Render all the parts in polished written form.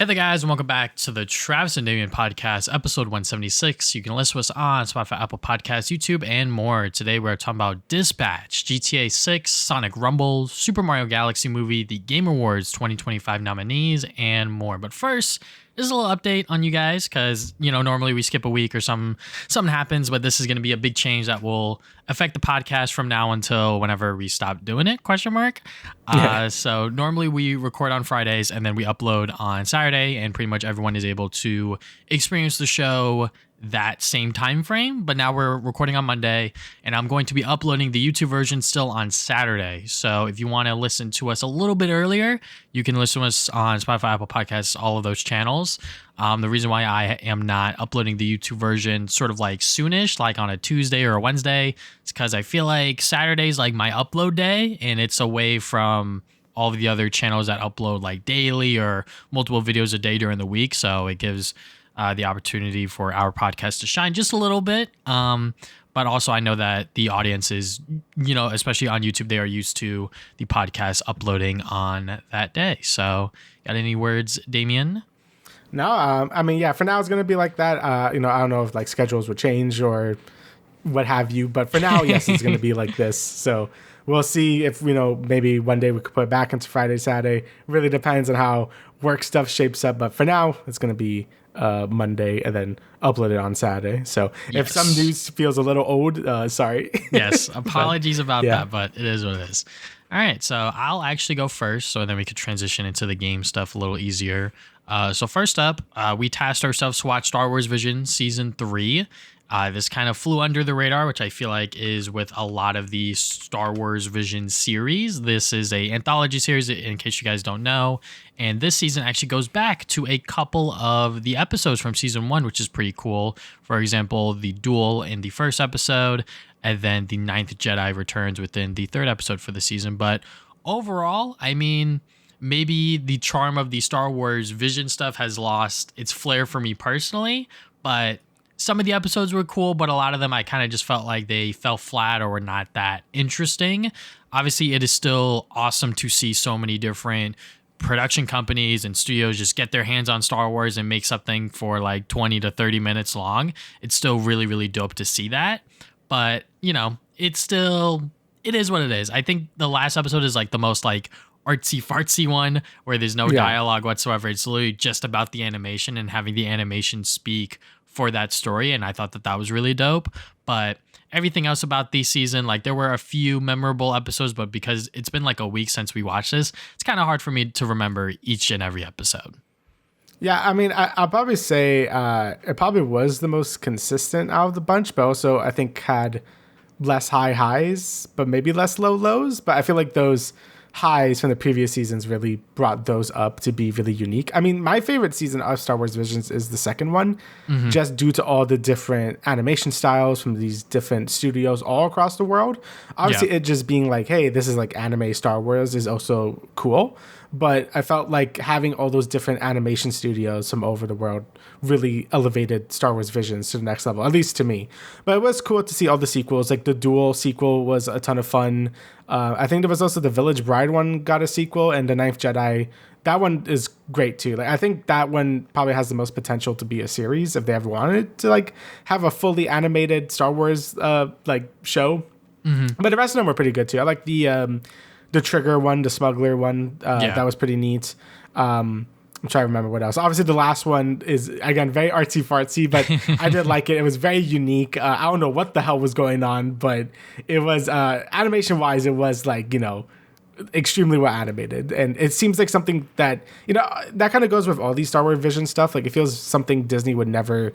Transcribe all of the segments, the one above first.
Hey there, guys, and welcome back to the Travis and Damian podcast, episode 176. You can listen to us on Spotify, Apple Podcasts, YouTube, and more. Today, we're talking about Dispatch, GTA 6, Sonic Rumble, Super Mario Galaxy Movie, the Game Awards 2025 nominees, and more. But first, there's a little update on you guys because, normally we skip a week or something happens, but this is going to be a big change that will affect the podcast from now until whenever we stop doing it, ? So normally we record on Fridays and then we upload on Saturday, and pretty much everyone is able to experience the show that same time frame. But now we're recording on Monday, and I'm going to be uploading the YouTube version still on Saturday. So if you want to listen to us a little bit earlier, you can listen to us on Spotify, Apple Podcasts, all of those channels. The reason why I am not uploading the YouTube version sort of like soonish, like on a Tuesday or a Wednesday, is because I feel like Saturday's like my upload day, and it's away from all of the other channels that upload like daily or multiple videos a day during the week. So it gives the opportunity for our podcast to shine just a little bit. But also I know that the audience is, especially on YouTube, they are used to the podcast uploading on that day. So got any words, Damian? No, for now it's going to be like that. I don't know if like schedules would change or what have you, but for now, yes, it's going to be like this. So we'll see if, maybe one day we could put it back into Friday, Saturday. Really depends on how work stuff shapes up. But for now, it's going to be Monday and then upload it on Saturday. So if some news feels a little old, sorry. Yes, apologies about that, but it is what it is. All right, so I'll actually go first, so then we could transition into the game stuff a little easier. So first up, we tasked ourselves to watch Star Wars Vision Season 3. This kind of flew under the radar, which I feel like is with a lot of the Star Wars Vision series. This is a anthology series, in case you guys don't know. And this season actually goes back to a couple of the episodes from Season 1, which is pretty cool. For example, the duel in the first episode, and then the Ninth Jedi returns within the third episode for the season. But overall, maybe the charm of the Star Wars Vision stuff has lost its flair for me personally, but some of the episodes were cool, but a lot of them I kind of just felt like they fell flat or were not that interesting. Obviously, it is still awesome to see so many different production companies and studios just get their hands on Star Wars and make something for like 20 to 30 minutes long. It's still really, really dope to see that. But, it is what it is. I think the last episode is like the most like artsy fartsy one where there's no dialogue whatsoever. It's literally just about the animation and having the animation speak for that story, and I thought that was really dope. But everything else about this season, like there were a few memorable episodes, but because it's been like a week since we watched this, it's kind of hard for me to remember each and every episode. Yeah, I'll probably say it probably was the most consistent out of the bunch, but also I think had less high highs, but maybe less low lows. But I feel like those highs from the previous seasons really brought those up to be really unique. My favorite season of Star Wars Visions is the second one, just due to all the different animation styles from these different studios all across the world. Obviously, it just being like, hey, this is like anime Star Wars is also cool. But I felt like having all those different animation studios from over the world really elevated Star Wars Visions to the next level, at least to me. But it was cool to see all the sequels. Like the Duel sequel was a ton of fun. I think there was also the Village Bride one got a sequel, and the Ninth Jedi. That one is great too. Like I think that one probably has the most potential to be a series if they ever wanted to like have a fully animated Star Wars show. But the rest of them were pretty good too. I like the Trigger one, the Smuggler one. That was pretty neat. I'm trying to remember what else. Obviously, the last one is, again, very artsy-fartsy, but I did like it. It was very unique. I don't know what the hell was going on, but it was, animation-wise, it was like, extremely well animated. And it seems like something that, that kind of goes with all these Star Wars Vision stuff. Like, it feels something Disney would never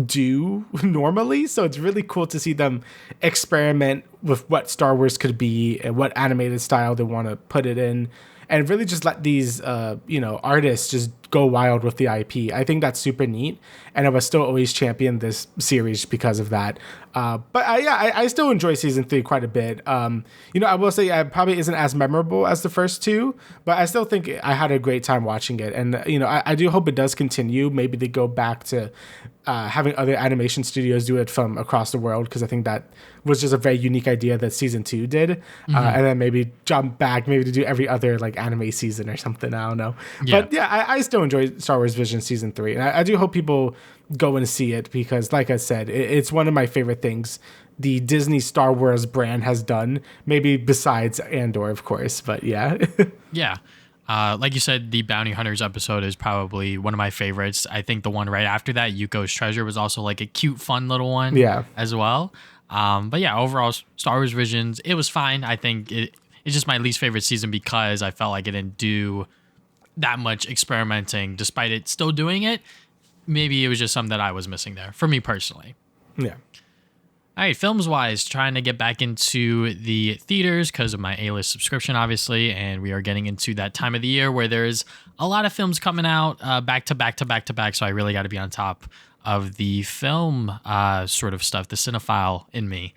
do normally. So it's really cool to see them experiment with what Star Wars could be and what animated style they want to put it in, and really just let these artists just go wild with the IP. I think that's super neat, and I was still always champion this series because of that. I still enjoy season 3 quite a bit. I will say it probably isn't as memorable as the first two, but I still think I had a great time watching it. And, I do hope it does continue. Maybe they go back to having other animation studios do it from across the world, because I think that was just a very unique idea that season 2 did. And then maybe jump back, maybe to do every other like anime season or something. I don't know. Yeah. But yeah, I still enjoy Star Wars Vision season 3. And I do hope people go and see it, because like I said, it's one of my favorite things the Disney Star Wars brand has done, maybe besides Andor, of course, but yeah. Yeah. Like you said, the Bounty Hunters episode is probably one of my favorites. I think the one right after that, Yuko's Treasure, was also like a cute, fun little one as well. But yeah, overall, Star Wars Visions, it was fine. I think it's just my least favorite season because I felt like it didn't do that much experimenting despite it still doing it. Maybe it was just something that I was missing there, for me personally. Yeah. All right, films-wise, trying to get back into the theaters because of my A-list subscription, obviously, and we are getting into that time of the year where there's a lot of films coming out back to back to back to back, so I really got to be on top of the film sort of stuff, the cinephile in me.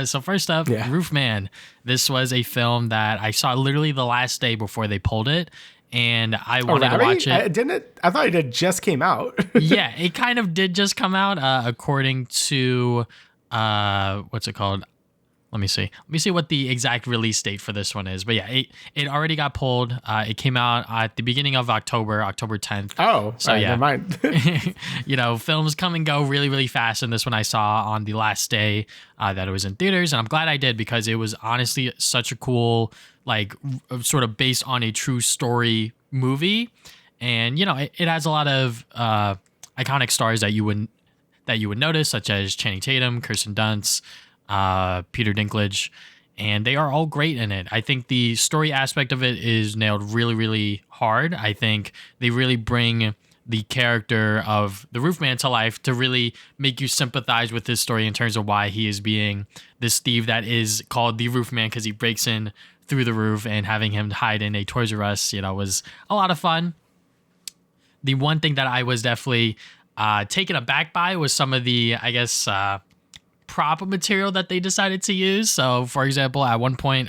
So first up, Roofman. This was a film that I saw literally the last day before they pulled it, and I wanted to watch it. I thought it just came out. Yeah, it kind of did just come out, according to what's it called? Let me see what the exact release date for this one is. But yeah, it already got pulled. It came out at the beginning of October 10th. Oh, so yeah, never mind. Films come and go really, really fast. And this one I saw on the last day that it was in theaters, and I'm glad I did, because it was honestly such a cool, like, sort of based on a true story movie. And it has a lot of iconic stars that you would notice, such as Channing Tatum, Kirsten Dunst, Peter Dinklage, and they are all great in it. I think the story aspect of it is nailed really, really hard. I think they really bring the character of the Roofman to life to really make you sympathize with his story in terms of why he is being this thief that is called the Roofman, because he breaks in through the roof, and having him hide in a Toys R Us, was a lot of fun. The one thing that I was definitely taken aback by was some of the, I guess, prop material that they decided to use. So, for example, at one point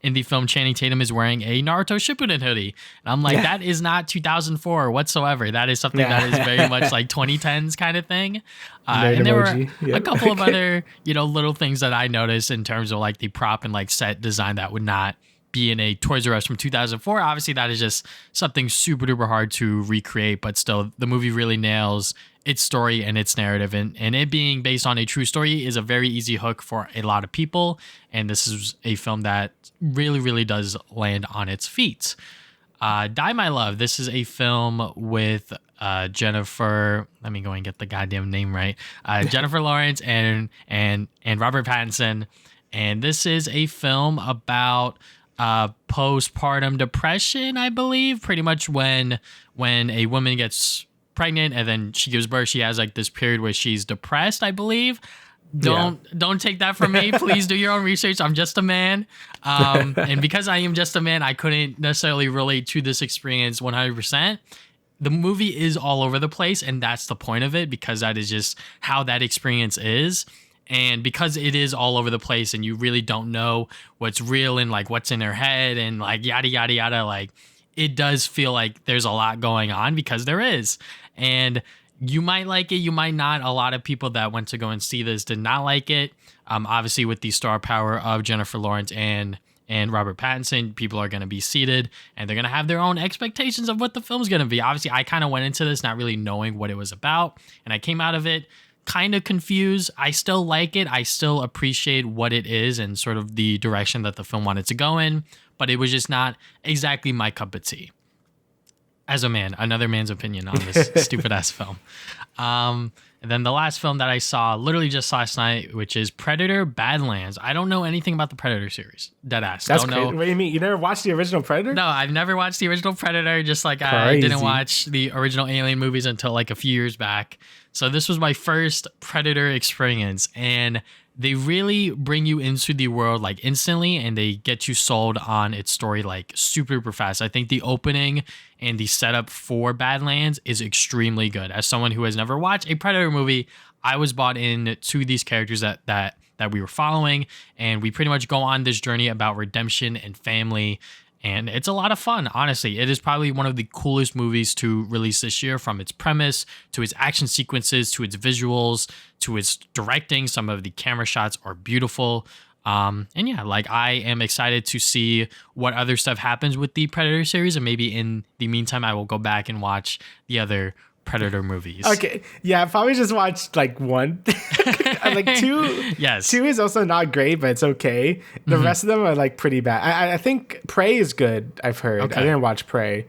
in the film, Channing Tatum is wearing a Naruto Shippuden hoodie. And I'm like, that is not 2004 whatsoever. That is something that is very much like 2010s kind of thing. And there were a couple of other, little things that I noticed in terms of like the prop and like set design that would not be in a Toys R Us from 2004. Obviously, that is just something super duper hard to recreate, but still, the movie really nails its story and its narrative, and it being based on a true story is a very easy hook for a lot of people, and this is a film that really, really does land on its feet. Die My Love. This is a film with Jennifer. Let me go and get the goddamn name right. Jennifer Lawrence and Robert Pattinson, and this is a film about postpartum depression, I believe. Pretty much when a woman gets pregnant and then she gives birth, she has like this period where she's depressed, I believe. Don't take that from me. Please do your own research. I'm just a man. And because I am just a man, I couldn't necessarily relate to this experience 100%. The movie is all over the place, and that's the point of it, because that is just how that experience is. And because it is all over the place and you really don't know what's real and like what's in her head and like yada, yada, yada, like it does feel like there's a lot going on, because there is. And you might like it, you might not. A lot of people that went to go and see this did not like it. Obviously, with the star power of Jennifer Lawrence and Robert Pattinson, people are going to be seated and they're going to have their own expectations of what the film's going to be. Obviously, I kind of went into this not really knowing what it was about, and I came out of it kind of confused. I still like it. I still appreciate what it is and sort of the direction that the film wanted to go in, but it was just not exactly my cup of tea. As a man, another man's opinion on this stupid ass film. And then the last film that I saw literally just last night, which is Predator Badlands. I don't know anything about the Predator series. Deadass. That's don't crazy. know. What do you mean? You never watched the original Predator? No, I've never watched the original Predator. Just like I didn't watch the original Alien movies until like a few years back. So this was my first Predator experience, and they really bring you into the world like instantly, and they get you sold on its story like super, super fast. I think the opening and the setup for Badlands is extremely good. As someone who has never watched a Predator movie, I was bought in to these characters that we were following, and we pretty much go on this journey about redemption and family. And it's a lot of fun, honestly. It is probably one of the coolest movies to release this year, from its premise to its action sequences to its visuals to its directing. Some of the camera shots are beautiful. And yeah, like I am excited to see what other stuff happens with the Predator series. And maybe in the meantime, I will go back and watch the other Predator movies. Okay. Yeah, I probably just watched like one. Like two. Yes. Two is also not great, but it's okay. The rest of them are like pretty bad. I think Prey is good, I've heard. Okay. I didn't watch Prey.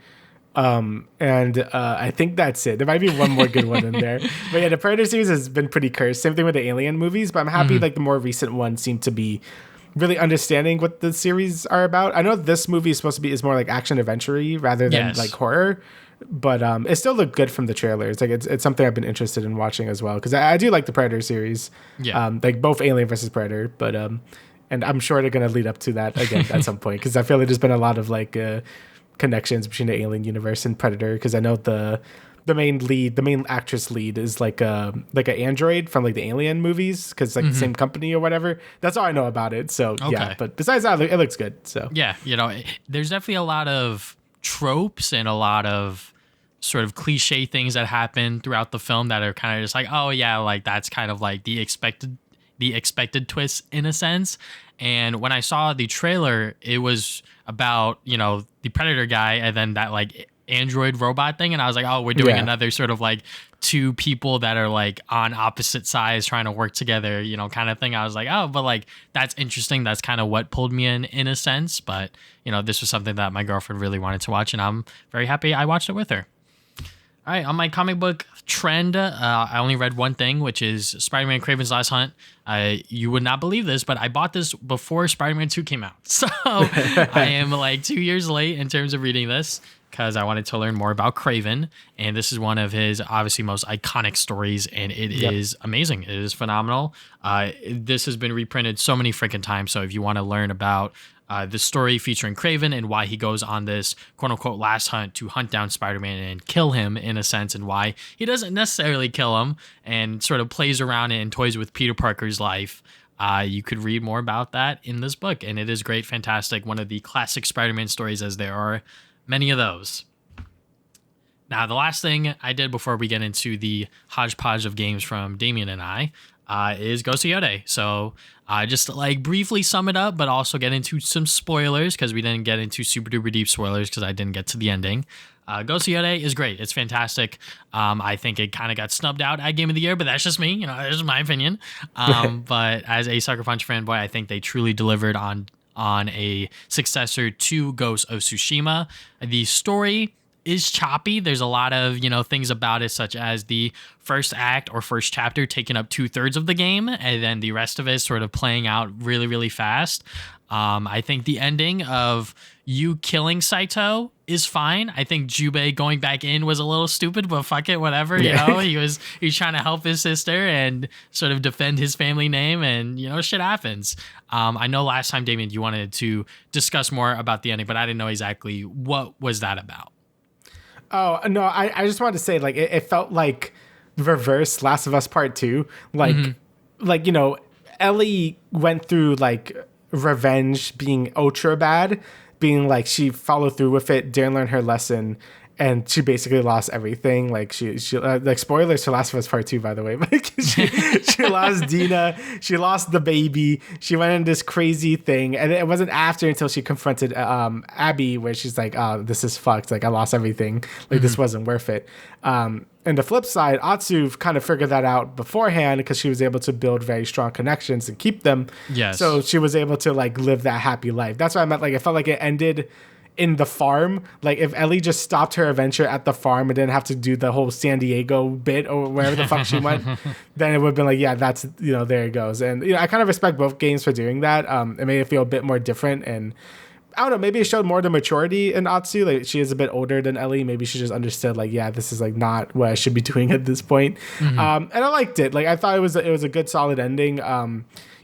I think that's it. There might be one more good one in there. But yeah, the Predator series has been pretty cursed. Same thing with the Alien movies, but I'm happy like the more recent ones seem to be really understanding what the series are about. I know this movie is more like action adventure-y rather than like horror. But it still looked good from the trailers. Like it's something I've been interested in watching as well, because I do like the Predator series. Yeah. Like both Alien versus Predator, but and I'm sure they're gonna lead up to that again at some point, because I feel like there's been a lot of like connections between the Alien universe and Predator, because I know the main actress lead is like an android from like the Alien movies, because like the same company or whatever. That's all I know about it. So yeah, but besides that, it looks good. So yeah, there's definitely a lot of tropes and a lot of sort of cliche things that happen throughout the film that are kind of just like, oh yeah, like that's kind of like the expected twist in a sense. And when I saw the trailer, it was about, the Predator guy and then that like android robot thing, and I was like, oh, we're doing another sort of like two people that are like on opposite sides trying to work together, kind of thing. I was like, oh, but like that's interesting. That's kind of what pulled me in a sense. But this was something that my girlfriend really wanted to watch, and I'm very happy I watched it with her. All right, on my comic book trend, I only read one thing, which is Spider-Man Kraven's Last Hunt. You would not believe this, but I bought this before Spider-Man 2 came out. So I am like 2 years late in terms of reading this, because I wanted to learn more about Kraven. And this is one of his obviously most iconic stories, and it is amazing. It is phenomenal. This has been reprinted so many freaking times. So if you want to learn about the story featuring Kraven and why he goes on this quote-unquote last hunt to hunt down Spider-Man and kill him in a sense, and why he doesn't necessarily kill him and sort of plays around and toys with Peter Parker's life, you could read more about that in this book. And it is great, fantastic, one of the classic Spider-Man stories, as there are many of those. Now, the last thing I did before we get into the hodgepodge of games from Damian and I is Ghost of Yōtei. So just to like briefly sum it up, but also get into some spoilers, because we didn't get into super duper deep spoilers because I didn't get to the ending. Ghost of Yōtei is great. It's fantastic. I think it kind of got snubbed out at Game of the Year, but that's just me. That's just my opinion. But as a Sucker Punch fanboy, I think they truly delivered on a successor to Ghost of Tsushima. The story is choppy. There's a lot of, things about it, such as the first act or first chapter taking up 2/3 of the game, and then the rest of it sort of playing out really, really fast. I think the ending of you killing Saito is fine. I think Jubei going back in was a little stupid, but fuck it, whatever. He's trying to help his sister and sort of defend his family name, and shit happens. I know last time, Damian, you wanted to discuss more about the ending, but I didn't know exactly what was that about. Oh, no, I just wanted to say, like, it felt like reverse Last of Us Part 2. Like, Ellie went through, like, revenge being ultra bad, being, like, she followed through with it, didn't learn her lesson, and she basically lost everything. Like, she like, spoilers for Last of Us Part 2, by the way. But she lost Dina. She lost the baby. She went in this crazy thing. And it wasn't after until she confronted Abby, where she's like, oh, this is fucked. Like, I lost everything. Like, this wasn't worth it. And the flip side, Atsu kind of figured that out beforehand, because she was able to build very strong connections and keep them. Yes. So she was able to, like, live that happy life. That's what I meant. Like, it felt like it ended in the farm. Like, if Ellie just stopped her adventure at the farm and didn't have to do the whole San Diego bit or wherever the fuck she went, then it would have been like, yeah, that's, there it goes. And I kind of respect both games for doing that. It made it feel a bit more different, and I don't know, maybe it showed more the maturity in Atsu. Like, she is a bit older than Ellie. Maybe she just understood, like, yeah, this is like not what I should be doing at this point. And I liked it. Like, I thought it was a good solid ending.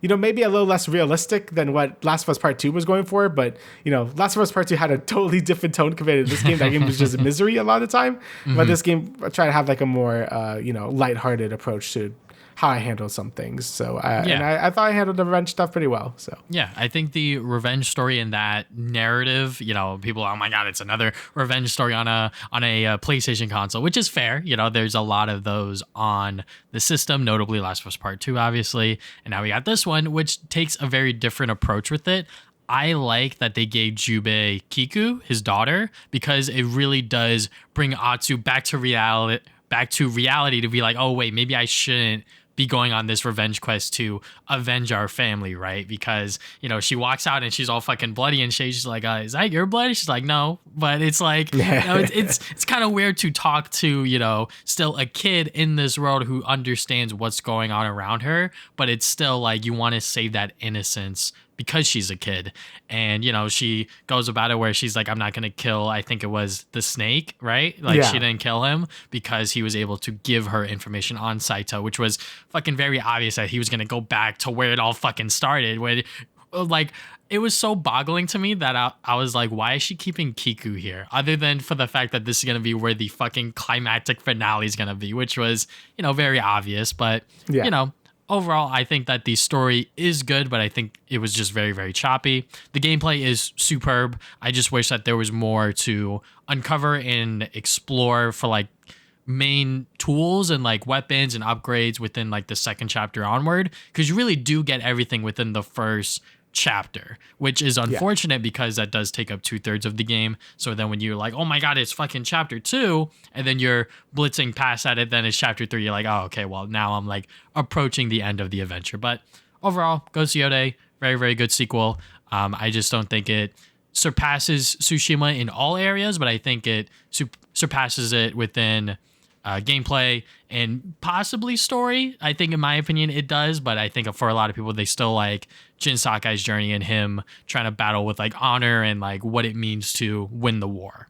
Maybe a little less realistic than what Last of Us Part 2 was going for, but, Last of Us Part 2 had a totally different tone compared to this game. That game was just misery a lot of the time. But this game tried to have, like, a more, lighthearted approach to how I handled some things. So Yeah. and I thought I handled the revenge stuff pretty well. So Yeah, I think the revenge story in that narrative, people, oh my god, it's another revenge story on a PlayStation console, which is fair. There's a lot of those on the system, notably Last of Us Part 2, obviously, and now we got this one, which takes a very different approach with it. I like that they gave Jubei Kiku, his daughter, because it really does bring Atsu back to reality to be like, oh wait, maybe I shouldn't be going on this revenge quest to avenge our family, right? Because she walks out and she's all fucking bloody and shit. She's like, is that your blood? She's like, no. But it's like, it's kind of weird to talk to still a kid in this world who understands what's going on around her, but it's still like you want to save that innocence because she's a kid. And she goes about it where she's like, I'm not gonna kill, I think it was the snake, right? Like she didn't kill him because he was able to give her information on Saito, which was fucking very obvious that he was gonna go back to where it all fucking started. When like it was so boggling to me that I was like, why is she keeping Kiku here? Other than for the fact that this is gonna be where the fucking climactic finale is gonna be, which was very obvious. But overall, I think that the story is good, but I think it was just very, very choppy. The gameplay is superb. I just wish that there was more to uncover and explore for like main tools and like weapons and upgrades within like the second chapter onward, because you really do get everything within the first chapter, which is unfortunate because that does take up 2/3 of the game. So then when you're like, oh my god, it's fucking chapter 2, and then you're blitzing past at it, then it's chapter 3, you're like, oh okay, well now I'm like approaching the end of the adventure. But overall, Ghost of Yōtei, very, very good sequel. I just don't think it surpasses Tsushima in all areas, but I think it surpasses it within gameplay and possibly story. I think in my opinion it does, but I think for a lot of people they still like Jin Sakai's journey and him trying to battle with like honor and like what it means to win the war.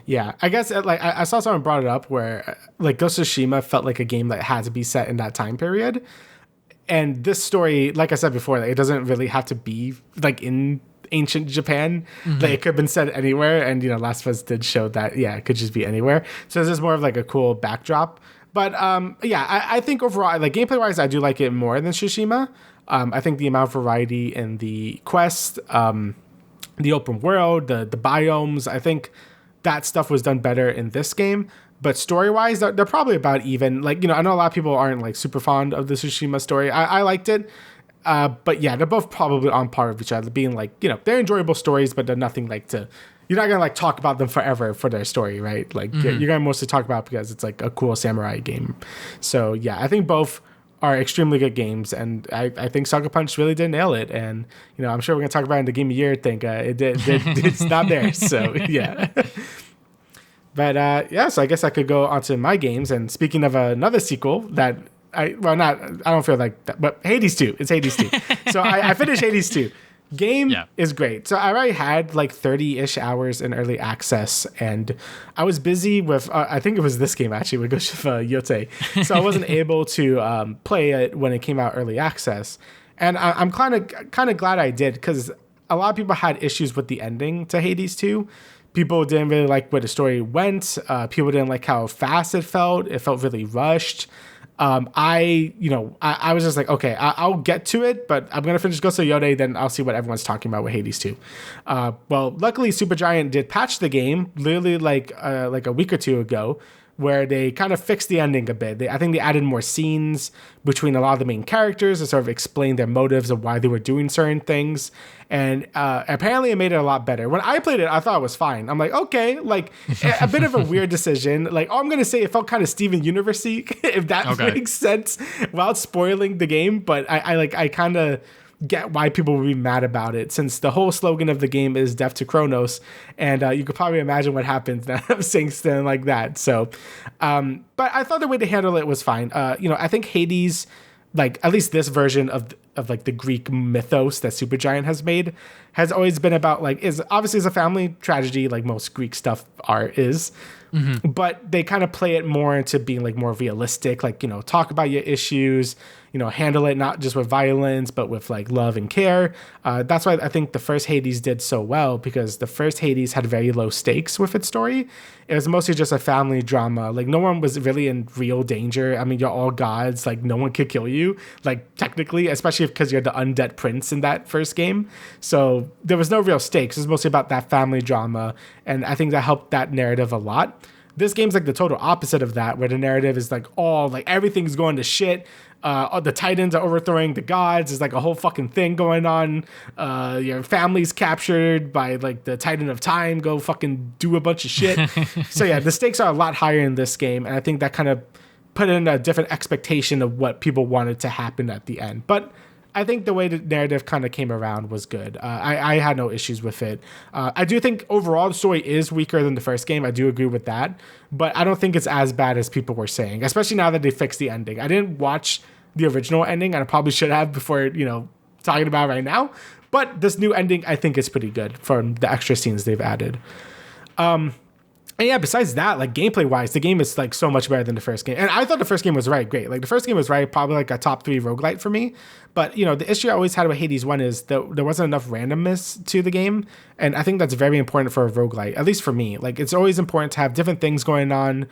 Yeah, I guess like I saw someone brought it up where like Ghost of Tsushima felt like a game that had to be set in that time period, and this story, like I said before, like, it doesn't really have to be like in ancient Japan. Like it could have been set anywhere, and Last of Us did show that it could just be anywhere. So this is more of like a cool backdrop. But I think overall, like gameplay wise, I do like it more than Tsushima. I think the amount of variety in the quest, the open world, the biomes, I think that stuff was done better in this game. But story-wise, they're probably about even. Like, I know a lot of people aren't like super fond of the Tsushima story. I liked it. But yeah, they're both probably on par with each other, being like, they're enjoyable stories, but they're nothing like you're not going to like talk about them forever for their story, right? Like you're going to mostly talk about it because it's like a cool samurai game. So yeah, I think both are extremely good games, and I think Sucker Punch really did nail it. And I'm sure we're gonna talk about it in the Game of the Year thing. It's not there, so yeah. But so I guess I could go onto my games. And speaking of another sequel that I don't feel like that, but Hades 2. It's Hades 2. So I finished Hades 2. Game is great. So I already had like 30-ish hours in early access, and I was busy with, I think it was this game actually, with Ghost of Yōtei. So I wasn't able to play it when it came out early access. And I'm kind of glad I did, because a lot of people had issues with the ending to Hades 2. People didn't really like where the story went. People didn't like how fast it felt. It felt really rushed. I was just like, okay, I'll get to it, but I'm going to finish Ghost of Yōtei, then I'll see what everyone's talking about with Hades 2. Well, luckily Supergiant did patch the game literally like a week or two ago, where they kind of fixed the ending a bit. I think they added more scenes between a lot of the main characters to sort of explain their motives of why they were doing certain things. And apparently it made it a lot better. When I played it, I thought it was fine. I'm like, okay, like a bit of a weird decision. Like, I'm going to say it felt kind of Steven Universe-y, if that makes sense, without spoiling the game. But I kind of get why people would be mad about it, since the whole slogan of the game is death to Kronos, and you could probably imagine what happens now I'm saying something like that. So but I thought the way to handle it was fine. I think Hades, like at least this version of like the Greek mythos that Supergiant has made, has always been about like is obviously is a family tragedy like most Greek stuff is. But they kind of play it more into being like more realistic, like, talk about your issues, handle it not just with violence, but with like love and care. That's why I think the first Hades did so well, because the first Hades had very low stakes with its story. It was mostly just a family drama. Like no one was really in real danger. I mean, you're all gods. Like no one could kill you, like technically, especially because you're the undead prince in that first game. So there was no real stakes. It was mostly about that family drama. And I think that helped that narrative a lot. This game's like the total opposite of that, where the narrative is like everything's going to shit. The Titans are overthrowing the gods. There's like a whole fucking thing going on. Your family's captured by like the Titan of Time. Go fucking do a bunch of shit. So yeah, the stakes are a lot higher in this game, and I think that kind of put in a different expectation of what people wanted to happen at the end. But I think the way the narrative kind of came around was good. I had no issues with it. I do think overall the story is weaker than the first game. I do agree with that. But I don't think it's as bad as people were saying, especially now that they fixed the ending. I didn't watch the original ending, and I probably should have before, talking about it right now. But this new ending, I think is pretty good from the extra scenes they've added. And yeah, besides that, like gameplay wise, the game is like so much better than the first game. And I thought the first game was great. Like the first game was probably like a top 3 roguelite for me. But the issue I always had with Hades 1 is that there wasn't enough randomness to the game. And I think that's very important for a roguelite, at least for me. Like it's always important to have different things going on,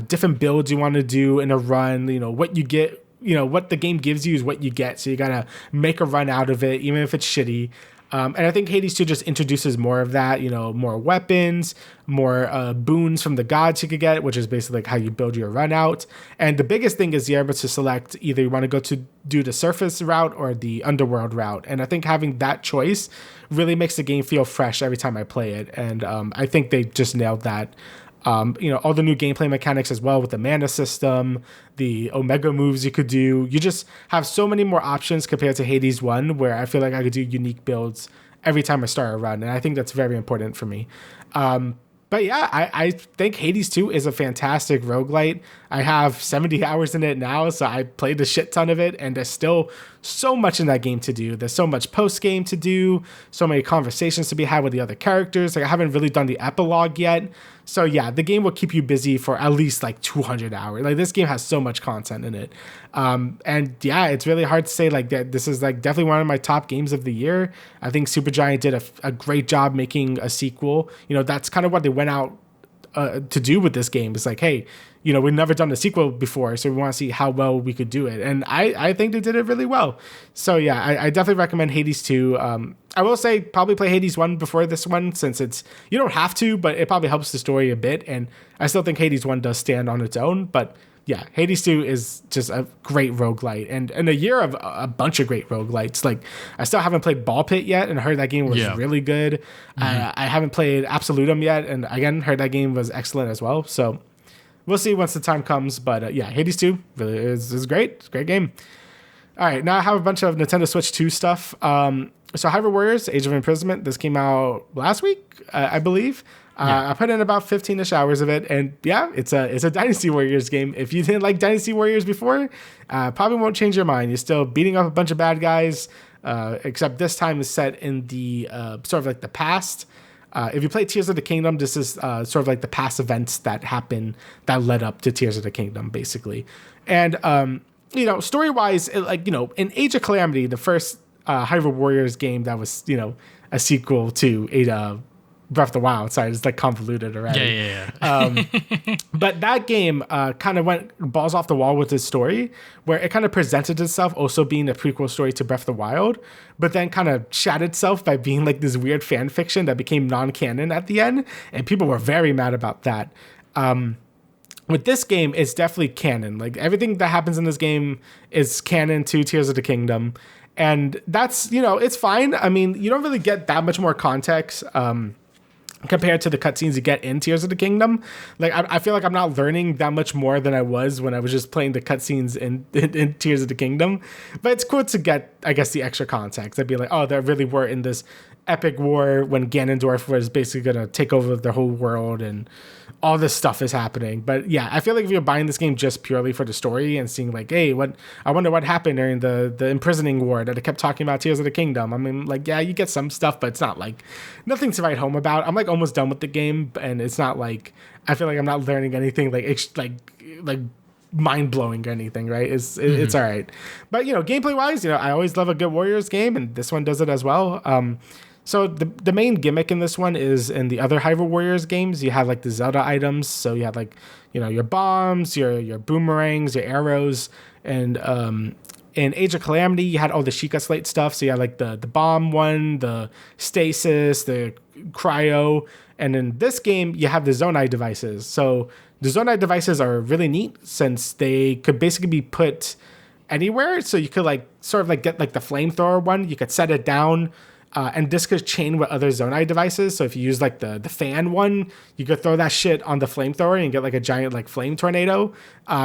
different builds you want to do in a run, what you get, what the game gives you is what you get. So you got to make a run out of it, even if it's shitty. And I think Hades 2 just introduces more of that, more weapons, more boons from the gods you could get, which is basically like how you build your run out. And the biggest thing is you're able to select either you want to go to do the surface route or the underworld route. And I think having that choice really makes the game feel fresh every time I play it. And I think they just nailed that. All the new gameplay mechanics as well with the mana system, the Omega moves you could do. You just have so many more options compared to Hades 1, where I feel like I could do unique builds every time I start a run. And I think that's very important for me. But yeah, I think Hades 2 is a fantastic roguelite. I have 70 hours in it now, so I played a shit ton of it, and there's still so much in that game to do. There's so much post-game to do, so many conversations to be had with the other characters. Like I haven't really done the epilogue yet. So yeah, the game will keep you busy for at least like 200 hours. Like this game has so much content in it. And yeah, it's really hard to say like that. This is like definitely one of my top games of the year. I think Supergiant did a great job making a sequel. That's kind of what they went out to do with this game. It's like, hey, we've never done a sequel before, so we want to see how well we could do it. And I think they did it really well. So yeah, I definitely recommend Hades 2. I will say probably play Hades 1 before this one, since you don't have to, but it probably helps the story a bit. And I still think Hades 1 does stand on its own. But yeah, Hades 2 is just a great roguelite. And in a year of a bunch of great roguelites, like I still haven't played Ball Pit yet, and I heard that game was really good. I haven't played Absolutum yet, and again, heard that game was excellent as well. So we'll see once the time comes. But yeah, Hades 2 really is great. It's a great game. All right, now I have a bunch of Nintendo Switch 2 stuff. So Hyrule Warriors, Age of Imprisonment, this came out last week, I believe. I put in about 15-ish hours of it, and yeah, it's a Dynasty Warriors game. If you didn't like Dynasty Warriors before, probably won't change your mind. You're still beating up a bunch of bad guys, except this time is set in the sort of like the past. If you play Tears of the Kingdom, this is sort of like the past events that happened that led up to Tears of the Kingdom, basically. And story-wise, in Age of Calamity, the first Hyrule Warriors game that was, a sequel to Breath of the Wild. Sorry, it's like convoluted already. Yeah. But that game kind of went balls off the wall with its story, where it kind of presented itself also being a prequel story to Breath of the Wild, but then kind of shat itself by being like this weird fan fiction that became non-canon at the end, and people were very mad about that. With this game, it's definitely canon. Like everything that happens in this game is canon to Tears of the Kingdom. And that's, it's fine. I mean, you don't really get that much more context compared to the cutscenes you get in Tears of the Kingdom. Like, I feel like I'm not learning that much more than I was when I was just playing the cutscenes in Tears of the Kingdom. But it's cool to get, I guess, the extra context. I'd be like, oh, there really were in this epic war when Ganondorf was basically going to take over the whole world and all this stuff is happening. But yeah, I feel like if you're buying this game just purely for the story and seeing like, hey, I wonder what happened during the imprisoning war that I kept talking about Tears of the Kingdom. I mean, like, yeah, you get some stuff, but it's not like nothing to write home about. I'm like almost done with the game, and it's not like I feel like I'm not learning anything like mind blowing or anything, right? It's all right. But gameplay wise, I always love a good Warriors game, and this one does it as well. So the main gimmick in this one is in the other Hyrule Warriors games, you have like the Zelda items. So you have like, your bombs, your boomerangs, your arrows, and in Age of Calamity, you had all the Sheikah Slate stuff. So you had like the bomb one, the stasis, the cryo, and in this game, you have the Zonai devices. So the Zonai devices are really neat since they could basically be put anywhere. So you could like sort of like get like the flamethrower one, you could set it down. And this could chain with other Zonai devices. So if you use like the fan one, you could throw that shit on the flamethrower and get like a giant like flame tornado.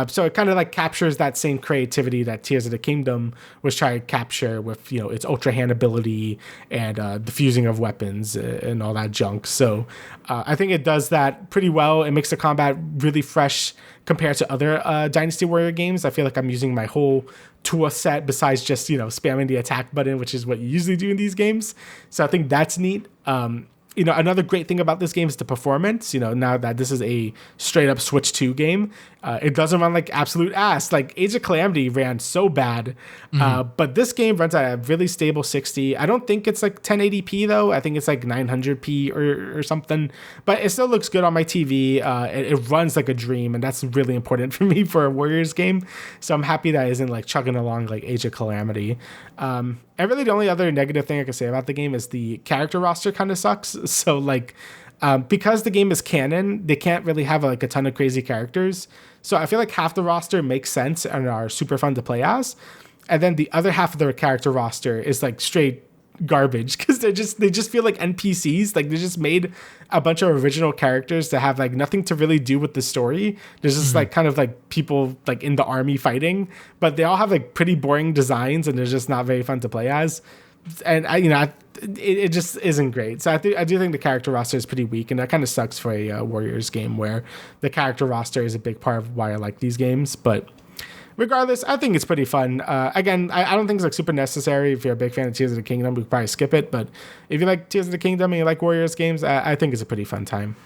So it kind of like captures that same creativity that Tears of the Kingdom was trying to capture with its ultra hand ability and the fusing of weapons and all that junk. So I think it does that pretty well. It makes the combat really fresh compared to other Dynasty Warrior games. I feel like I'm using my whole tool set besides just spamming the attack button, which is what you usually do in these games. So I think that's neat. Another great thing about this game is the performance. Now that this is a straight up Switch 2 game, it doesn't run like absolute ass. Like Age of Calamity ran so bad, but this game runs at a really stable 60. I don't think it's like 1080p though. I think it's like 900p or something, but it still looks good on my TV. It runs like a dream, and that's really important for me for a Warriors game. So I'm happy that it isn't like chugging along like Age of Calamity. And really the only other negative thing I can say about the game is the character roster kind of sucks. So like, because the game is canon, they can't really have like a ton of crazy characters. So I feel like half the roster makes sense and are super fun to play as. And then the other half of their character roster is like straight garbage because they just feel like NPCs. Like they just made a bunch of original characters that have like nothing to really do with the story. There's just like kind of like people like in the army fighting, but they all have like pretty boring designs and they're just not very fun to play as. And it just isn't great. So I do think the character roster is pretty weak, and that kind of sucks for a Warriors game where the character roster is a big part of why I like these games. But regardless, I think it's pretty fun. Again, I don't think it's like super necessary. If you're a big fan of Tears of the Kingdom, we could probably skip it. But if you like Tears of the Kingdom and you like Warriors games, I think it's a pretty fun time.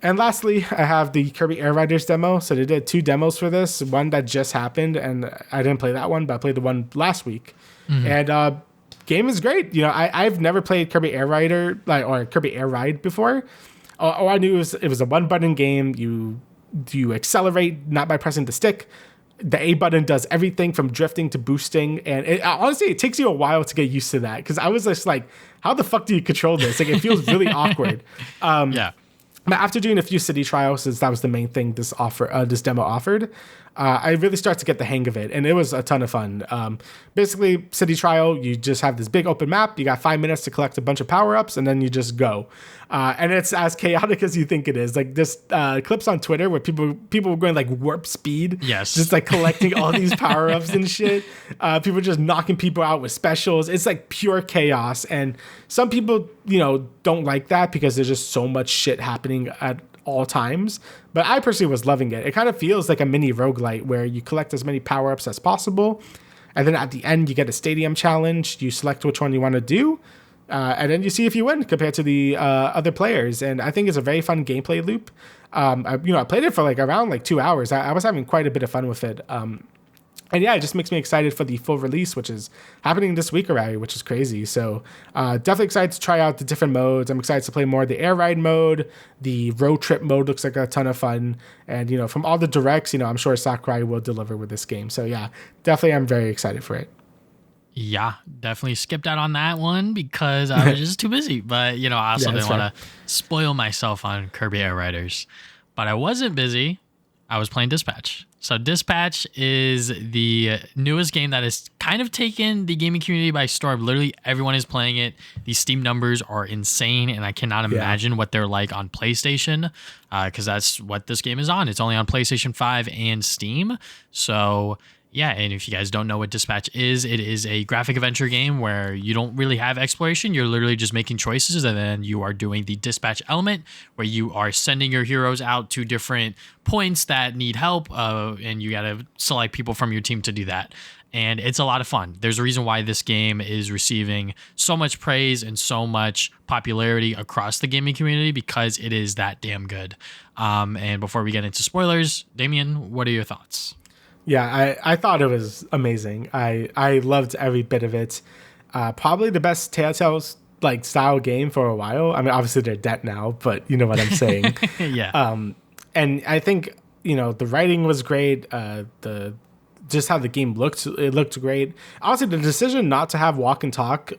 And lastly, I have the Kirby Air Riders demo. So they did 2 demos for this. One that just happened, and I didn't play that one, but I played the one last week. And game is great. I've never played Kirby Air Rider or Kirby Air Ride before. All I knew was it was a 1-button game. You accelerate not by pressing the stick. The A button does everything from drifting to boosting, and honestly, it takes you a while to get used to that because I was just like, "How the fuck do you control this?" Like, it feels really awkward. Yeah. But after doing a few city trials, since that was the main thing this demo offered, I really started to get the hang of it, and it was a ton of fun. Basically, city trial, you just have this big open map. You got 5 minutes to collect a bunch of power-ups, and then you just go. And it's as chaotic as you think it is. Like, this clips on Twitter where people were going like warp speed. Yes. Just like collecting all these power-ups and shit. People just knocking people out with specials. It's like pure chaos. And some people, don't like that because there's just so much shit happening at all times. But I personally was loving it. It kind of feels like a mini roguelite where you collect as many power-ups as possible. And then at the end, you get a stadium challenge. You select which one you want to do. And then you see if you win compared to the other players. And I think it's a very fun gameplay loop. I played it for like around like 2 hours. I was having quite a bit of fun with it. And yeah, it just makes me excited for the full release, which is happening this week already, which is crazy. So definitely excited to try out the different modes. I'm excited to play more of the air ride mode. The road trip mode looks like a ton of fun. And, from all the directs, I'm sure Sakurai will deliver with this game. So yeah, definitely I'm very excited for it. Yeah, definitely skipped out on that one because I was just too busy. But, I also didn't want to spoil myself on Kirby Air Riders. But I wasn't busy. I was playing Dispatch. So Dispatch is the newest game that has kind of taken the gaming community by storm. Literally everyone is playing it. These Steam numbers are insane, and I cannot imagine what they're like on PlayStation because that's what this game is on. It's only on PlayStation 5 and Steam. So Yeah, and if you guys don't know what Dispatch is, it is a graphic adventure game where you don't really have exploration. You're literally just making choices, and then you are doing the dispatch element where you are sending your heroes out to different points that need help, and you got to select people from your team to do that. And it's a lot of fun. There's a reason why this game is receiving so much praise and so much popularity across the gaming community, because it is that damn good. And before we get into spoilers, Damian, what are your thoughts? Yeah, I thought it was amazing. I loved every bit of it. Probably the best Telltale's like style game for a while. I mean, obviously they're dead now, but you know what I'm saying. Yeah. And I think, you know, the writing was great. The just how the game looked, it looked great. Honestly, the decision not to have walk and talk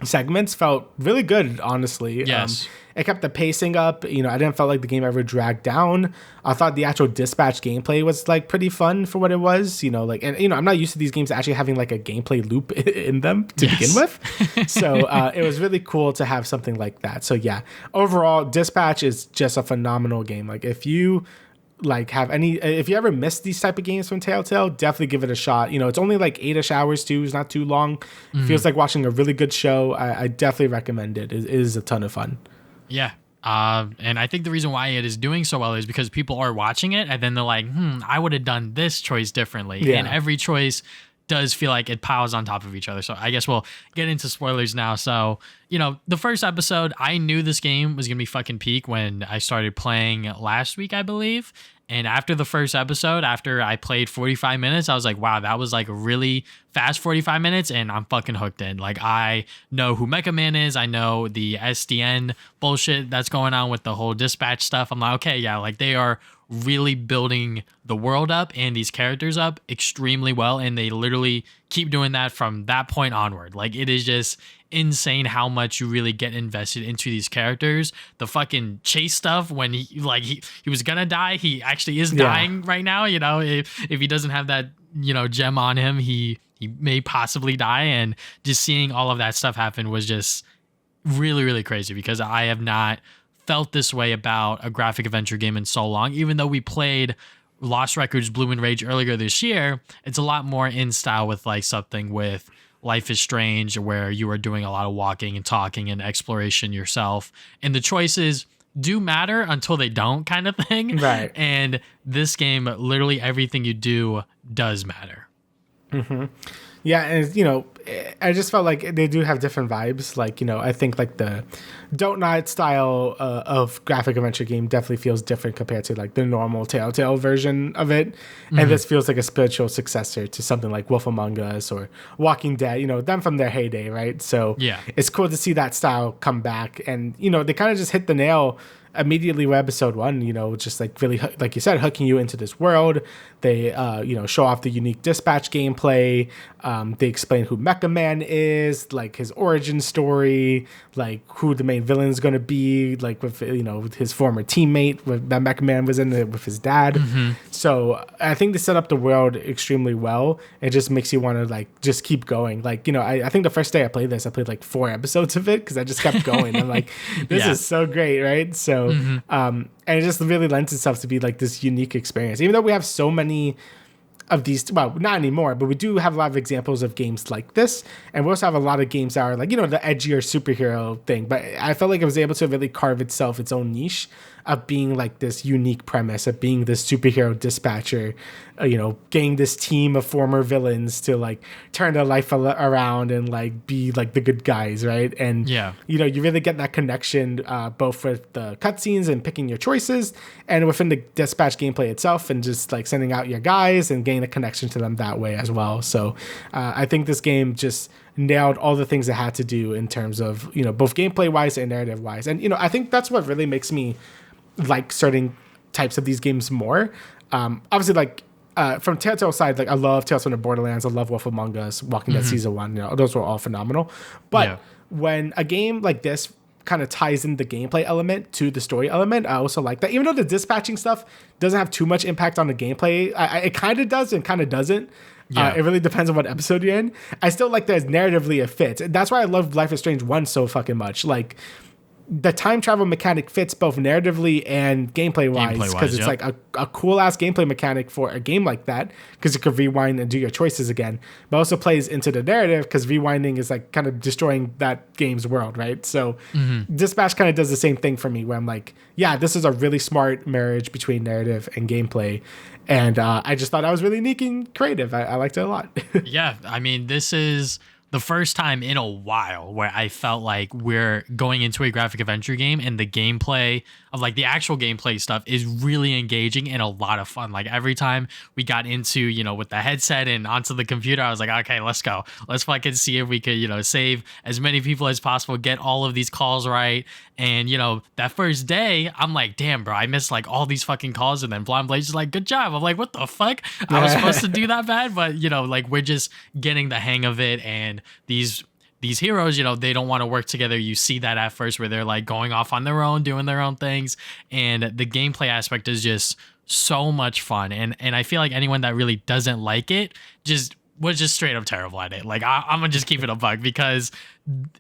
segments felt really good, honestly. Yes. It kept the pacing up. You know, I didn't feel like the game ever dragged down. I thought the actual dispatch gameplay was like pretty fun for what it was. You know, like, and you know, I'm not used to these games actually having like a gameplay loop in them to begin with. So it was really cool to have something like that. So yeah, overall, Dispatch is just a phenomenal game. Like if you if you ever miss these type of games from Telltale, definitely give it a shot. You know, it's only like 8-ish hours too. It's not too long. Feels like watching a really good show. I definitely recommend it. It is a ton of fun. Yeah. And I think the reason why it is doing so well is because people are watching it and then they're like, I would have done this choice differently. Yeah. And every choice does feel like it piles on top of each other. So I guess we'll get into spoilers now. So, you know, the first episode, I knew this game was going to be fucking peak when I started playing last week, I believe. And after the first episode, after I played 45 minutes, I was like, wow, that was like a really fast 45 minutes and I'm fucking hooked in. Like, I know who Mecha Man is. I know the SDN bullshit that's going on with the whole dispatch stuff. I'm like, okay, yeah, like they are really building the world up and these characters up extremely well. And they literally keep doing that from that point onward. Like, it is just insane how much you really get invested into these characters. The fucking chase stuff when he was gonna die, he actually is dying right now. You know, if he doesn't have that, you know, gem on him, he may possibly die. And just seeing all of that stuff happen was just really, really crazy, because I have not felt this way about a graphic adventure game in so long. Even though we played Lost Records Bloom and Rage earlier this year, it's a lot more in style with like something with Life is Strange, where you are doing a lot of walking and talking and exploration yourself. And the choices do matter until they don't, kind of thing. Right. And this game, literally everything you do does matter. Mm-hmm. Yeah, and you know, I just felt like they do have different vibes. Like, you know, I think like the Don't Nod style of graphic adventure game definitely feels different compared to like the normal Telltale version of it. And this feels like a spiritual successor to something like Wolf Among Us or Walking Dead, you know, them from their heyday, right? So yeah, it's cool to see that style come back. And, you know, they kind of just hit the nail immediately with episode 1, you know, just like really, like you said, hooking you into this world. They, you know, show off the unique dispatch gameplay. They explain who Mecha Man is, like his origin story, like who the main villain is going to be, like with, you know, with his former teammate that Mecha Man was in it with his dad. So I think they set up the world extremely well. It just makes you want to like just keep going. Like, you know, I think the first day I played this, I played like 4 episodes of it because I just kept going. I'm like, this is so great, right? So and it just really lends itself to be like this unique experience, even though we have so many of these, well, not anymore, but we do have a lot of examples of games like this, and we also have a lot of games that are like, you know, the edgier superhero thing, but I felt like it was able to really carve itself its own niche of being like this unique premise of being this superhero dispatcher, you know, getting this team of former villains to like turn their life around and like be like the good guys, right? And yeah, you know, you really get that connection both with the cutscenes and picking your choices and within the dispatch gameplay itself, and just like sending out your guys and getting a connection to them that way as well. So I think this game just nailed all the things it had to do in terms of, you know, both gameplay wise and narrative wise. And, you know, I think that's what really makes me like certain types of these games more. Obviously, like from Telltale side, like I love Tales from the Borderlands, I love Wolf Among Us, Walking Dead Season 1, you know, those were all phenomenal. But when a game like this kind of ties in the gameplay element to the story element, I also like that. Even though the dispatching stuff doesn't have too much impact on the gameplay, it kind of does and kind of doesn't. It really depends on what episode you're in. I still like that narratively it fits. That's why I love Life is Strange 1 so fucking much. Like, the time travel mechanic fits both narratively and gameplay wise, because it's like a cool ass gameplay mechanic for a game like that, because you could rewind and do your choices again, but also plays into the narrative because rewinding is like kind of destroying that game's world, right? So Dispatch kind of does the same thing for me, where I'm like, yeah, this is a really smart marriage between narrative and gameplay. And I just thought I was really unique and creative. I liked it a lot. Yeah, I mean, this is the first time in a while where I felt like we're going into a graphic adventure game and the gameplay of like the actual gameplay stuff is really engaging and a lot of fun. Like every time we got into, you know, with the headset and onto the computer, I was like, okay, let's go. Let's fucking see if we could, you know, save as many people as possible, get all of these calls right. And, you know, that first day, I'm like, damn, bro, I missed like all these fucking calls. And then Blind Blaze is like, good job. I'm like, what the fuck? I was supposed to do that bad? But, you know, like we're just getting the hang of it. And these heroes, you know, they don't want to work together. You see that at first where they're like going off on their own, doing their own things. And the gameplay aspect is just so much fun. And I feel like anyone that really doesn't like it was just straight up terrible at it. Like I'm gonna just keep it a bug, because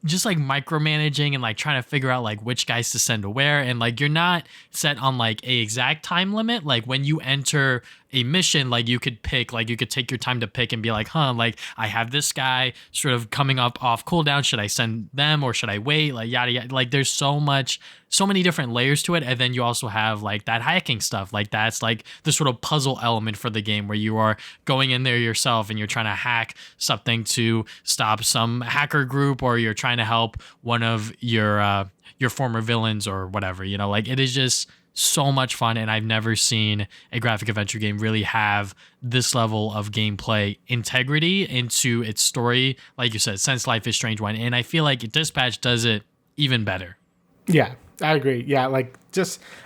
just like micromanaging and like trying to figure out like which guys to send to where, and like you're not set on like a exact time limit. Like when you enter a mission, like you could pick, like you could take your time to pick and be like, like I have this guy sort of coming up off cooldown. Should I send them or should I wait? Like yada yada. Like there's so many different layers to it. And then you also have like that hacking stuff. Like that's like the sort of puzzle element for the game where you are going in there yourself and you're trying to hack something to stop some hacker group, or you're trying to help one of your former villains or whatever, you know, like it is just so much fun. And I've never seen a graphic adventure game really have this level of gameplay integrity into its story. Like you said, since Life is Strange 1. And I feel like Dispatch does it even better. Yeah, I agree. Yeah, like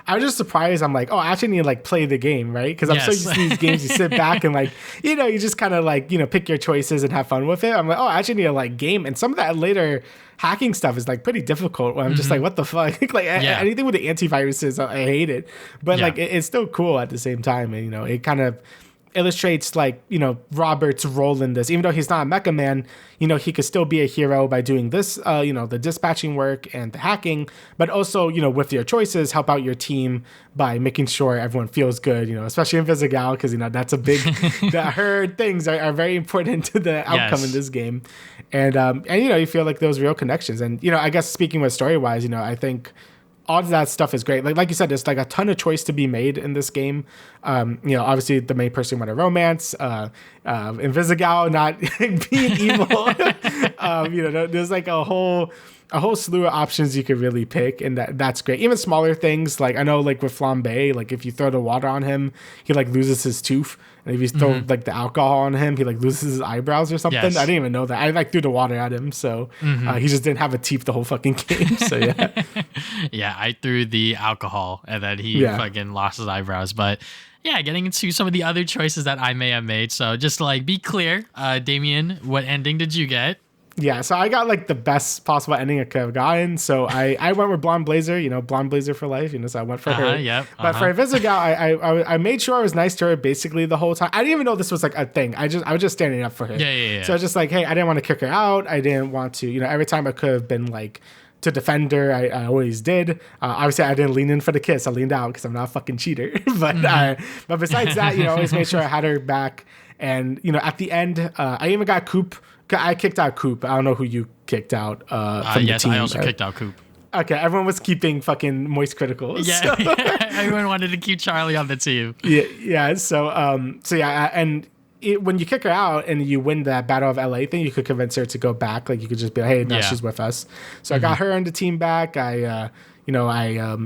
I was just surprised. I'm like, oh, I actually need to like play the game, right? Because I'm so used to these games, you sit back and like, you know, you just kind of like, you know, pick your choices and have fun with it. I'm like, oh, I actually need to like game. And some of that later hacking stuff is like pretty difficult, where I'm just like, what the fuck? Like anything with the antiviruses, I hate it. But like it's still cool at the same time. And, you know, it kind of illustrates like, you know, Robert's role in this. Even though he's not a Mecha Man, you know, he could still be a hero by doing this, you know, the dispatching work and the hacking, but also, you know, with your choices, help out your team by making sure everyone feels good, you know, especially in Visigal, because, you know, that's a big, her things are very important to the outcome in this game. And, you know, you feel like those real connections. And, you know, I guess speaking with story-wise, you know, I think all of that stuff is great. Like you said, there's like a ton of choice to be made in this game. You know, obviously the main person went a romance, in Visigal not being evil. You know, there's like a whole slew of options you could really pick, and that's great. Even smaller things, like I know like with Flambe, like if you throw the water on him, he like loses his tooth. And if you throw like the alcohol on him, he like loses his eyebrows or something. Yes. I didn't even know that. I like threw the water at him, so he just didn't have a teeth the whole fucking game. So yeah, yeah, I threw the alcohol and then he fucking lost his eyebrows. But yeah, getting into some of the other choices that I may have made. So just to like be clear, Damian, what ending did you get? Yeah, so I got like the best possible ending I could have gotten. So I went with Blonde Blazer, you know, Blonde Blazer for life, you know, so I went for her. Yep, But for Visigal, I made sure I was nice to her basically the whole time. I didn't even know this was like a thing. I was just standing up for her. Yeah. So I was just like, hey, I didn't want to kick her out. I didn't want to, you know, every time I could have been like, to defend her, I always did. Obviously, I didn't lean in for the kiss. I leaned out because I'm not a fucking cheater. But besides that, you know, I always made sure I had her back. And, you know, at the end, I even got Coop. I kicked out Coop. I don't know who you kicked out from the team. I also kicked out Coop. Okay, everyone was keeping fucking Moist Criticals. Yeah, so. Everyone wanted to keep Charlie on the team. Yeah. So yeah, and when you kick her out and you win that Battle of LA thing, you could convince her to go back. Like you could just be like, hey, now she's with us. So I got her on the team back. I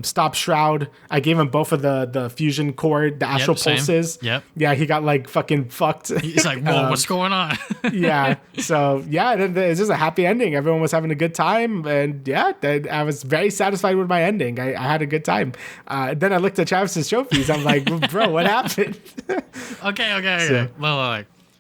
stopped Shroud. I gave him both of the fusion core, the astral pulses. Yep. Yeah, he got like fucking fucked. He's like, whoa, what's going on? Yeah. So yeah, it's just a happy ending. Everyone was having a good time, and yeah, I was very satisfied with my ending. I had a good time. Then I looked at Travis's trophies. I'm like, bro, what happened? Okay.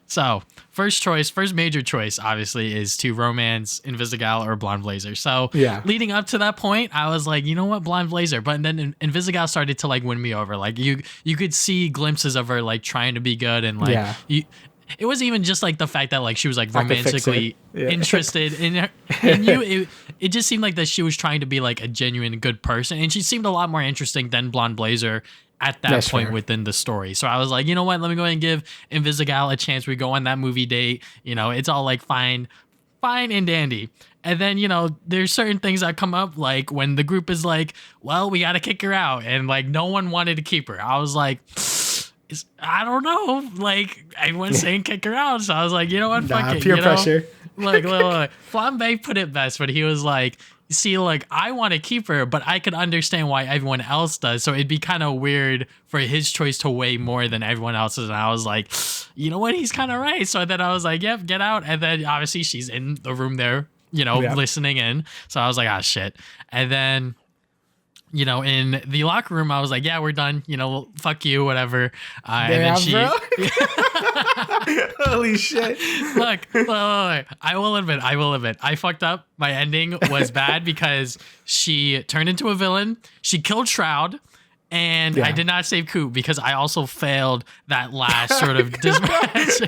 So first major choice, obviously, is to romance Invisigal or Blonde Blazer. So leading up to that point, I was like, you know what, Blonde Blazer. But then Invisigal started to like win me over. Like you could see glimpses of her like trying to be good, and like it wasn't even just like the fact that like she was like I could fix romantically it. interested in you. It just seemed like that she was trying to be like a genuine good person, and she seemed a lot more interesting than Blonde Blazer at that That's point fair. within the story. So I was like, you know what? Let me go ahead and give Invisigal a chance. We go on that movie date. You know, it's all like fine and dandy. And then, you know, there's certain things that come up, like when the group is like, well, we got to kick her out. And like, no one wanted to keep her. I was like, I don't know. Like, everyone's saying kick her out. So I was like, you know what? Fuck it. Peer you know? pressure. Look. Flambe put it best, but he was like, see, like, I want to keep her, but I could understand why everyone else does. So it'd be kind of weird for his choice to weigh more than everyone else's. And I was like, you know what? He's kind of right. So then I was like, yep, get out. And then obviously she's in the room there, you know, listening in. So I was like, ah, shit. And then, you know, in the locker room, I was like, yeah, we're done. You know, fuck you, whatever. And then she... Bro. Holy shit. Look, I will admit, I fucked up. My ending was bad because she turned into a villain. She killed Shroud, and I did not save Coop because I also failed that last sort of dispatch.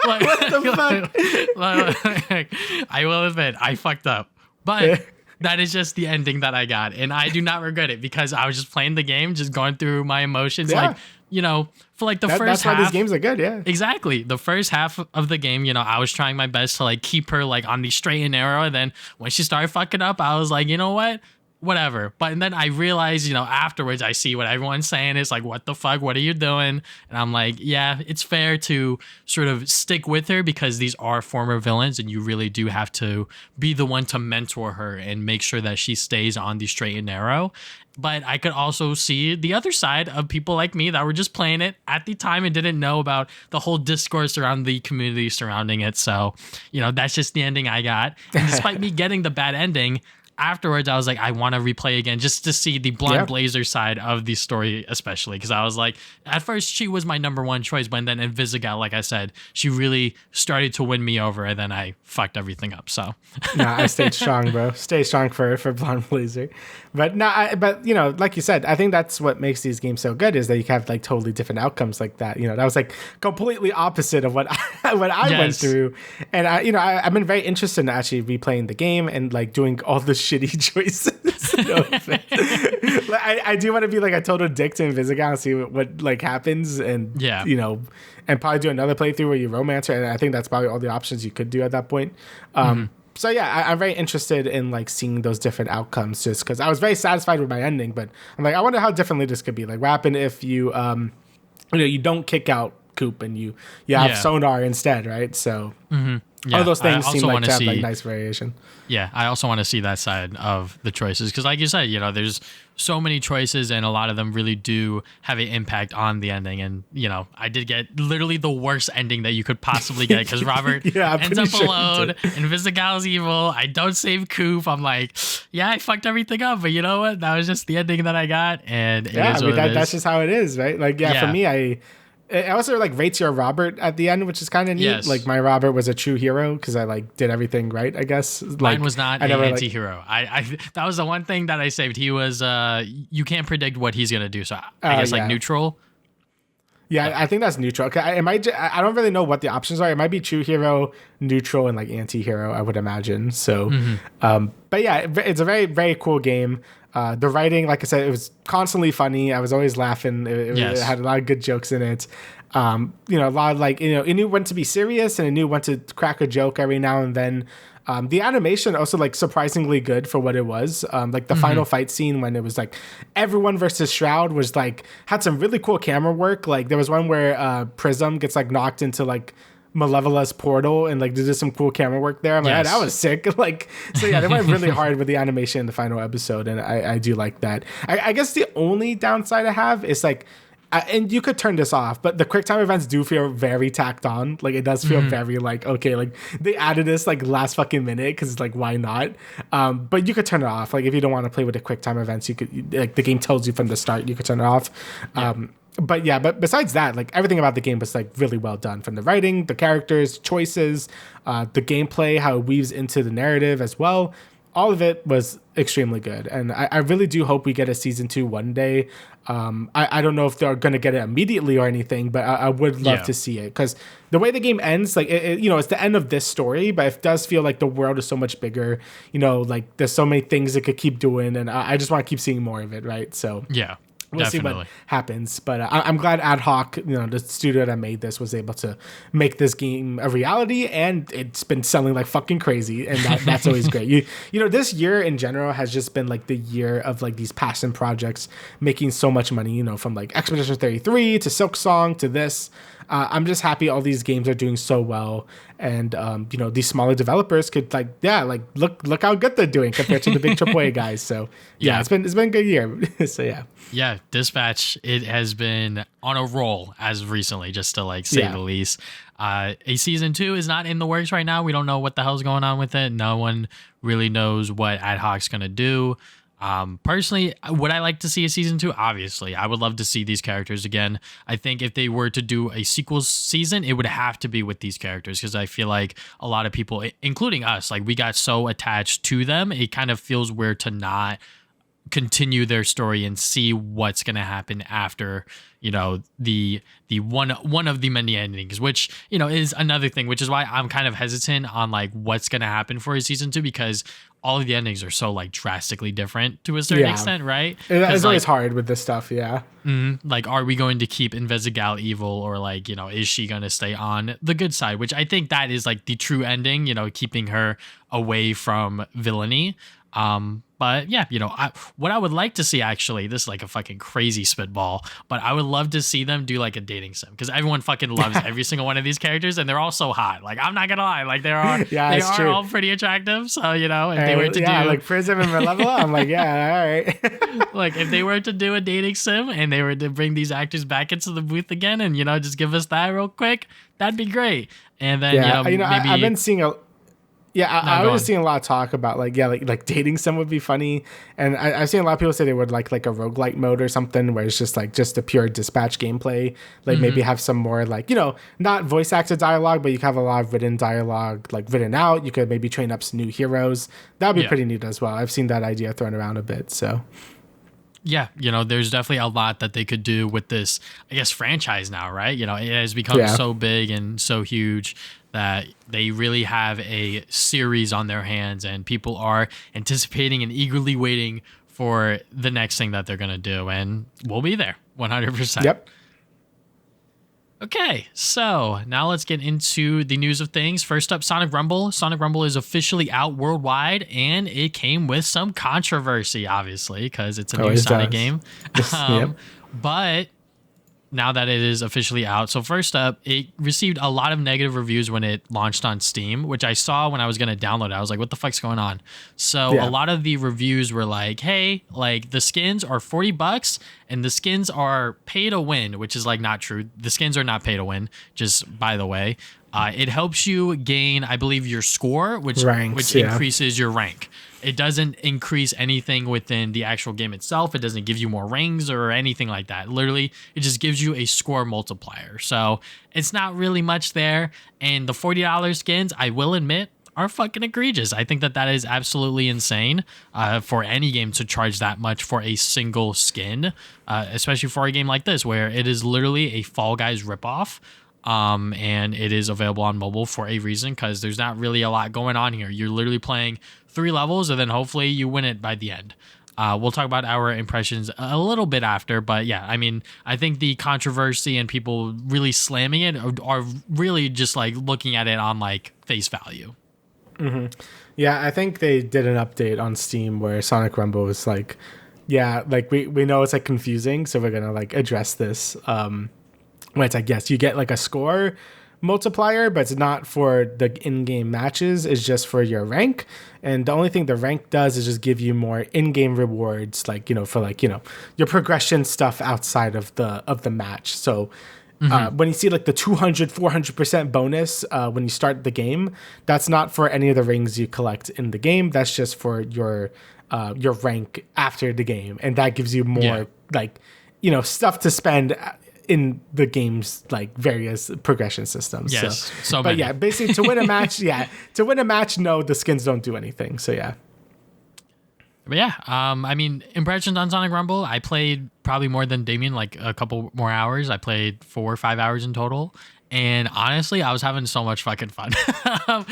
What the fuck? I will admit, I fucked up. But that is just the ending that I got, and I do not regret it because I was just playing the game, just going through my emotions, like, you know, for like the first that's half. why these games are good, yeah. Exactly. The first half of the game, you know, I was trying my best to like keep her like on the straight and narrow. And then when she started fucking up, I was like, you know what? Whatever. But then I realized, you know, afterwards I see what everyone's saying is like, what the fuck? What are you doing? And I'm like, yeah, it's fair to sort of stick with her because these are former villains and you really do have to be the one to mentor her and make sure that she stays on the straight and narrow. But I could also see the other side of people like me that were just playing it at the time and didn't know about the whole discourse around the community surrounding it. So, you know, that's just the ending I got. And despite me getting the bad ending, afterwards I was like, I want to replay again just to see the Blonde Blazer side of the story, especially because I was like, at first she was my number one choice, but then Invisigal, like I said, she really started to win me over, and then I fucked everything up. So nah, I stayed strong, bro. Stay strong for Blonde Blazer. But but you know, like you said, I think that's what makes these games so good is that you can have like totally different outcomes like that. You know, that was like completely opposite of what I went through, and I've been very interested in actually replaying the game and like doing all the shitty choices. No offense. Like, I do want to be like a total dick to Invisigal and see what like happens, and you know, and probably do another playthrough where you romance her, and I think that's probably all the options you could do at that point. So yeah, I'm very interested in like seeing those different outcomes, just because I was very satisfied with my ending, but I'm like, I wonder how differently this could be. Like, what happened if you you know, you don't kick out Coop and you have Sonar instead, right? So all those things seem like to have like nice variation. Yeah, I also want to see that side of the choices because, like you said, you know, there's so many choices and a lot of them really do have an impact on the ending. And, you know, I did get literally the worst ending that you could possibly get because Robert ends up alone, Invisigal's evil, I don't save Coop. I'm like, yeah, I fucked everything up, but you know what? That was just the ending that I got, and that's just how it is, right? Like, for me, I also like rates your Robert at the end, which is kind of neat. Yes. Like my Robert was a true hero because I like did everything right, I guess. Like, mine was not an anti-hero. I that was the one thing that I saved. He was you can't predict what he's gonna do, so I guess like neutral. Yeah, I think that's neutral. I don't really know what the options are. It might be true hero, neutral, and like anti-hero, I would imagine. So, but yeah, it's a very, very cool game. The writing, like I said, it was constantly funny. I was always laughing. It had a lot of good jokes in it. You know, a lot of like, you know, it knew when to be serious and it knew when to crack a joke every now and then. The animation also like surprisingly good for what it was. Like the final fight scene when it was like everyone versus Shroud was like had some really cool camera work. Like there was one where Prism gets like knocked into like Malevola's portal and like they did some cool camera work there. I'm like, that was sick. Like, so yeah, they went really hard with the animation in the final episode, and I do like that. I guess the only downside I have is like, and you could turn this off, but the QuickTime events do feel very tacked on. Like it does feel very like, okay, like they added this like last fucking minute because it's like, why not? But you could turn it off. Like if you don't want to play with the QuickTime events, you could, like the game tells you from the start, you could turn it off. But besides that, like everything about the game was like really well done, from the writing, the characters, choices, the gameplay, how it weaves into the narrative as well. all of it was extremely good. And I really do hope we get a season 2 one day. I don't know if they're going to get it immediately or anything, but I would love to see it, because the way the game ends, like, it's the end of this story, but it does feel like the world is so much bigger, like there's so many things it could keep doing, and I just want to keep seeing more of it, right? So yeah. We'll Definitely. see what happens, but I'm glad Ad Hoc, the studio that made this, was able to make this game a reality, and it's been selling like fucking crazy, and that's always great. This year in general has just been like the year of like these passion projects making so much money. From like Expedition 33 to Silk Song to this. I'm just happy all these games are doing so well, and these smaller developers could look how good they're doing compared to the big AAA guys. So it's been a good year. So yeah, Dispatch, it has been on a roll as of recently, just to say the least. A season 2 is not in the works right now. We don't know what the hell's going on with it. No one really knows what Ad Hoc's gonna do. Personally, would I like to see a season 2? Obviously, I would love to see these characters again. I think if they were to do a sequel season, it would have to be with these characters, because I feel like a lot of people, including us, we got so attached to them, it kind of feels weird to not continue their story and see what's going to happen after the one of the many endings, which is another thing, which is why I'm kind of hesitant on what's going to happen for a season 2, because all of the endings are so drastically different to a certain extent, right? It's always hard with this stuff. Are we going to keep Invisigal evil, or is she going to stay on the good side, which I think that is the true ending, keeping her away from villainy. But yeah, what I would like to see, actually, this is a fucking crazy spitball, but I would love to see them do a dating sim, because everyone fucking loves every single one of these characters, and they're all so hot. I'm not gonna lie, they are all pretty attractive. So if they were to do Prism and level, I'm all right. If they were to do a dating sim and they were to bring these actors back into the booth again, and just give us that real quick, that'd be great. And then maybe I've been seeing I was seeing a lot of talk about dating sim would be funny, and I've seen a lot of people say they would like a roguelike mode or something, where it's just a pure Dispatch gameplay, maybe have some more not voice acted dialogue, but you can have a lot of written dialogue written out. You could maybe train up some new heroes. That would be pretty neat as well. I've seen that idea thrown around a bit. So yeah, there's definitely a lot that they could do with this, I guess, franchise now, right? It has become so big and so huge that they really have a series on their hands, and people are anticipating and eagerly waiting for the next thing that they're going to do, and we'll be there 100%. Yep. Okay, so now let's get into the news of things. First up, Sonic Rumble. Sonic Rumble is officially out worldwide, and it came with some controversy, obviously, because it's a new Sonic game. But now that it is officially out, so first up, it received a lot of negative reviews when it launched on Steam, which I saw when I was going to download it. I was like, what the fuck's going on? So a lot of the reviews were like, hey, the skins are $40 and the skins are pay to win, which is not true. The skins are not pay to win, just by the way. It helps you gain, I believe, your score, which increases your rank. It doesn't increase anything within the actual game itself. It doesn't give you more rings or anything like that. Literally, it just gives you a score multiplier. So it's not really much there. And the $40 skins, I will admit, are fucking egregious. I think that is absolutely insane for any game to charge that much for a single skin, especially for a game like this, where it is literally a Fall Guys ripoff. And it is available on mobile for a reason, because there's not really a lot going on here. You're literally playing 3 levels, and then hopefully you win it by the end. We'll talk about our impressions a little bit after, but yeah, I think the controversy and people really slamming it are really just looking at it on face value. Mm-hmm. Yeah, I think they did an update on Steam where Sonic Rumble was we know it's confusing, so we're gonna address this. Where it's yes, you get a score multiplier, but it's not for the in-game matches. It's just for your rank, and the only thing the rank does is just give you more in-game rewards, for your progression stuff outside of the match. So when you see the 200-400% bonus when you start the game, that's not for any of the rings you collect in the game. That's just for your rank after the game, and that gives you more stuff to spend in the game's various progression systems. So but yeah, basically to win a match, no, the skins don't do anything. So yeah. But yeah, I mean, impressions on Sonic Rumble. I played probably more than Damian, like a couple more hours. I played 4 or 5 hours in total, and honestly, I was having so much fucking fun.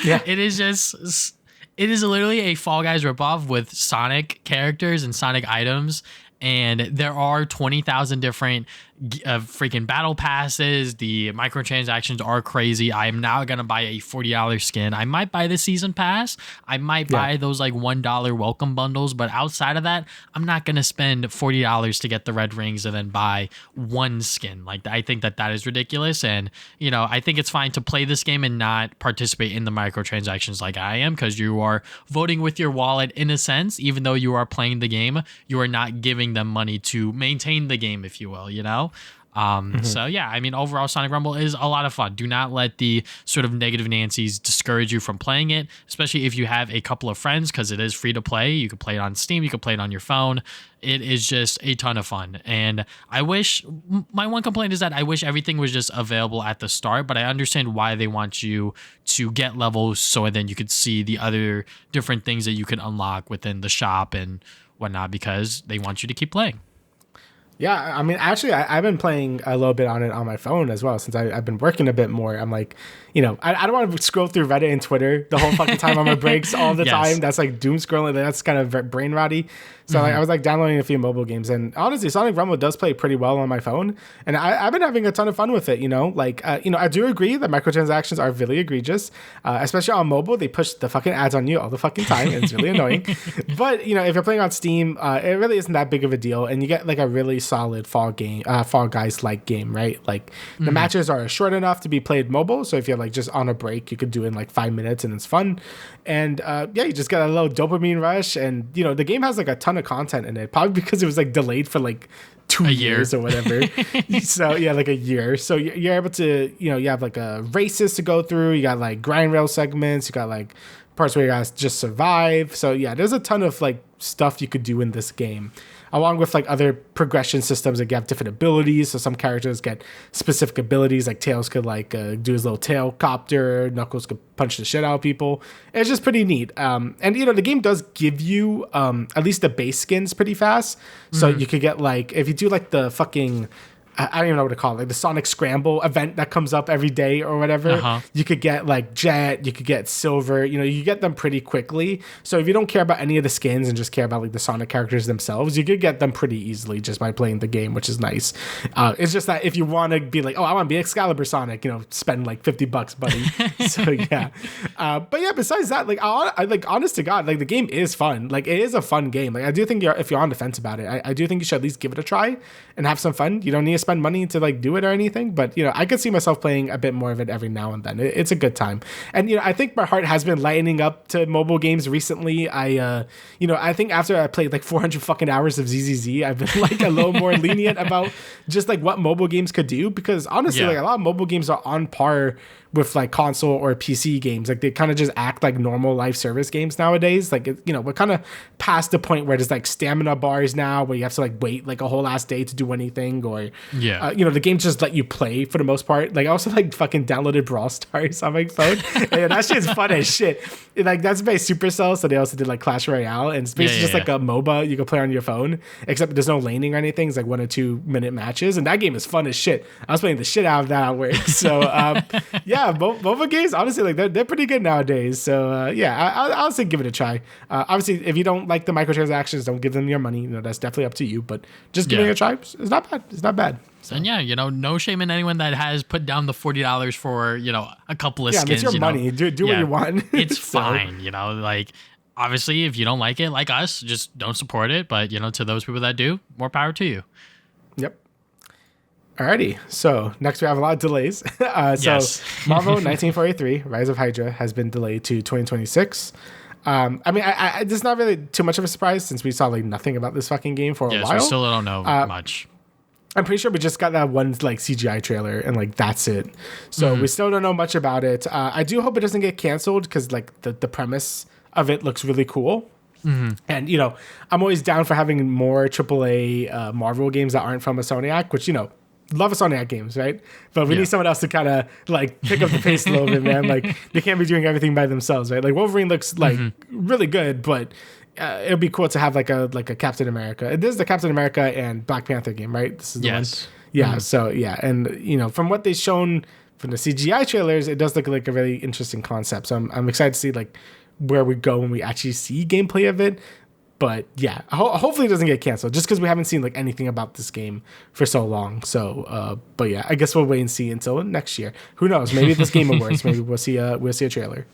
Yeah. It is just, it is literally a Fall Guys ripoff with Sonic characters and Sonic items. And there are 20,000 different freaking battle passes. The microtransactions are crazy. I am now going to buy a $40 skin. I might buy the season pass. I might buy those like $1 welcome bundles. But outside of that, I'm not going to spend $40 to get the red rings and then buy one skin. Like, I think that is ridiculous. And, you know, I think it's fine to play this game and not participate in the microtransactions like I am, because you are voting with your wallet in a sense. Even though you are playing the game, you are not giving them money to maintain the game, if you will, you know? So yeah, I mean, overall Sonic Rumble is a lot of fun. Do not let the sort of negative Nancy's discourage you from playing it, especially if you have a couple of friends, because it is free to play. You can play it on Steam, you can play it on your phone. It is just a ton of fun. And my one complaint is that I wish everything was just available at the start, but I understand why they want you to get levels so then you could see the other different things that you can unlock within the shop and whatnot, because they want you to keep playing. Yeah, I mean, actually, I've been playing a little bit on it on my phone as well since I've been working a bit more. I'm like, you know, I don't want to scroll through Reddit and Twitter the whole fucking time on my breaks all the time. That's like doom scrolling. That's kind of brain rotty. So like, I was like downloading a few mobile games, and honestly, Sonic Rumble does play pretty well on my phone, and I've been having a ton of fun with it. You know, like you know, I do agree that microtransactions are really egregious, especially on mobile. They push the fucking ads on you all the fucking time, and it's really annoying. But you know, if you're playing on Steam, it really isn't that big of a deal, and you get like a really solid Fall Guys like game, right? Like the matches are short enough to be played mobile, so if you're like just on a break, you could do it in like 5 minutes, and it's fun. And yeah, you just get a little dopamine rush, and you know, the game has like a ton of content in it, probably because it was like delayed for like 2 years or whatever. So yeah, like a year. So you're able to, you know, you have like races to go through. You got like grind rail segments. You got like parts where you guys just survive. So yeah, there's a ton of like stuff you could do in this game, along with like other progression systems. Like you have different abilities, so some characters get specific abilities, like Tails could like do his little tail copter, Knuckles could punch the shit out of people. It's just pretty neat. And you know, the game does give you at least the base skins pretty fast, so you could get like, if you do like the fucking, I don't even know what to call it, like the Sonic Scramble event that comes up every day or whatever. You could get like Jet, you could get Silver, you know, you get them pretty quickly. So if you don't care about any of the skins and just care about like the Sonic characters themselves, you could get them pretty easily just by playing the game, which is nice. It's just that if you want to be like, oh, I want to be Excalibur Sonic, you know, spend like $50, buddy. So yeah. But yeah, besides that, like, I like, honest to God, like the game is fun. Like it is a fun game. Like I do think if you're on the fence about it, I do think you should at least give it a try and have some fun. You don't need to spend money to like do it or anything, but you know, I could see myself playing a bit more of it every now and then. It's a good time. And you know, I think my heart has been lightening up to mobile games recently. You know, I think after I played like 400 fucking hours of ZZZ, I've been like a little more lenient about just like what mobile games could do, because honestly, like a lot of mobile games are on par with like console or PC games. Like they kind of just act like normal live service games nowadays. Like, you know, we're kind of past the point where there's like stamina bars now where you have to like wait like a whole last day to do anything, or you know, the games just let you play for the most part. Like I also like fucking downloaded Brawl Stars on my phone, and that shit's fun as shit. Like that's by Supercell, so they also did like Clash Royale, and it's basically just like a MOBA you can play on your phone, except there's no laning or anything. It's like 1 or 2 minute matches, and that game is fun as shit. I was playing the shit out of that at work. So yeah, MOBA games honestly, like they're pretty good nowadays. So yeah, I'll say give it a try. Obviously, if you don't like the microtransactions, don't give them your money. You know, that's definitely up to you. But just giving it a try, it's not bad. It's not bad. So. And yeah, you know, no shame in anyone that has put down the $40 for, you know, a couple of skins. Yeah, it's your money. Do what you want. It's fine, you know, like obviously if you don't like it, like us, just don't support it. But, you know, to those people that do, more power to you. Yep. Alrighty, so next we have a lot of delays. Marvel 1943, Rise of Hydra has been delayed to 2026. I mean, I this is not really too much of a surprise since we saw like nothing about this fucking game for a while. We still don't know much. I'm pretty sure we just got that one like CGI trailer and like that's it. So we still don't know much about it. I do hope it doesn't get canceled because like the premise of it looks really cool. And you know, I'm always down for having more AAA Marvel games that aren't from a Soniac, which, you know, love a Soniac games, right? But we need someone else to kind of like pick up the pace a little bit, man. Like they can't be doing everything by themselves, right? Like Wolverine looks like really good, but it'd be cool to have like a Captain America. This is the Captain America and Black Panther game, right? This is the one. Yeah. So yeah, and from what they've shown from the CGI trailers, it does look like a really interesting concept. So I'm excited to see like where we go when we actually see gameplay of it. But yeah, hopefully it doesn't get canceled just because we haven't seen like anything about this game for so long. So, but yeah, I guess we'll wait and see until next year. Who knows? Maybe this Game Awards, maybe we'll see a trailer.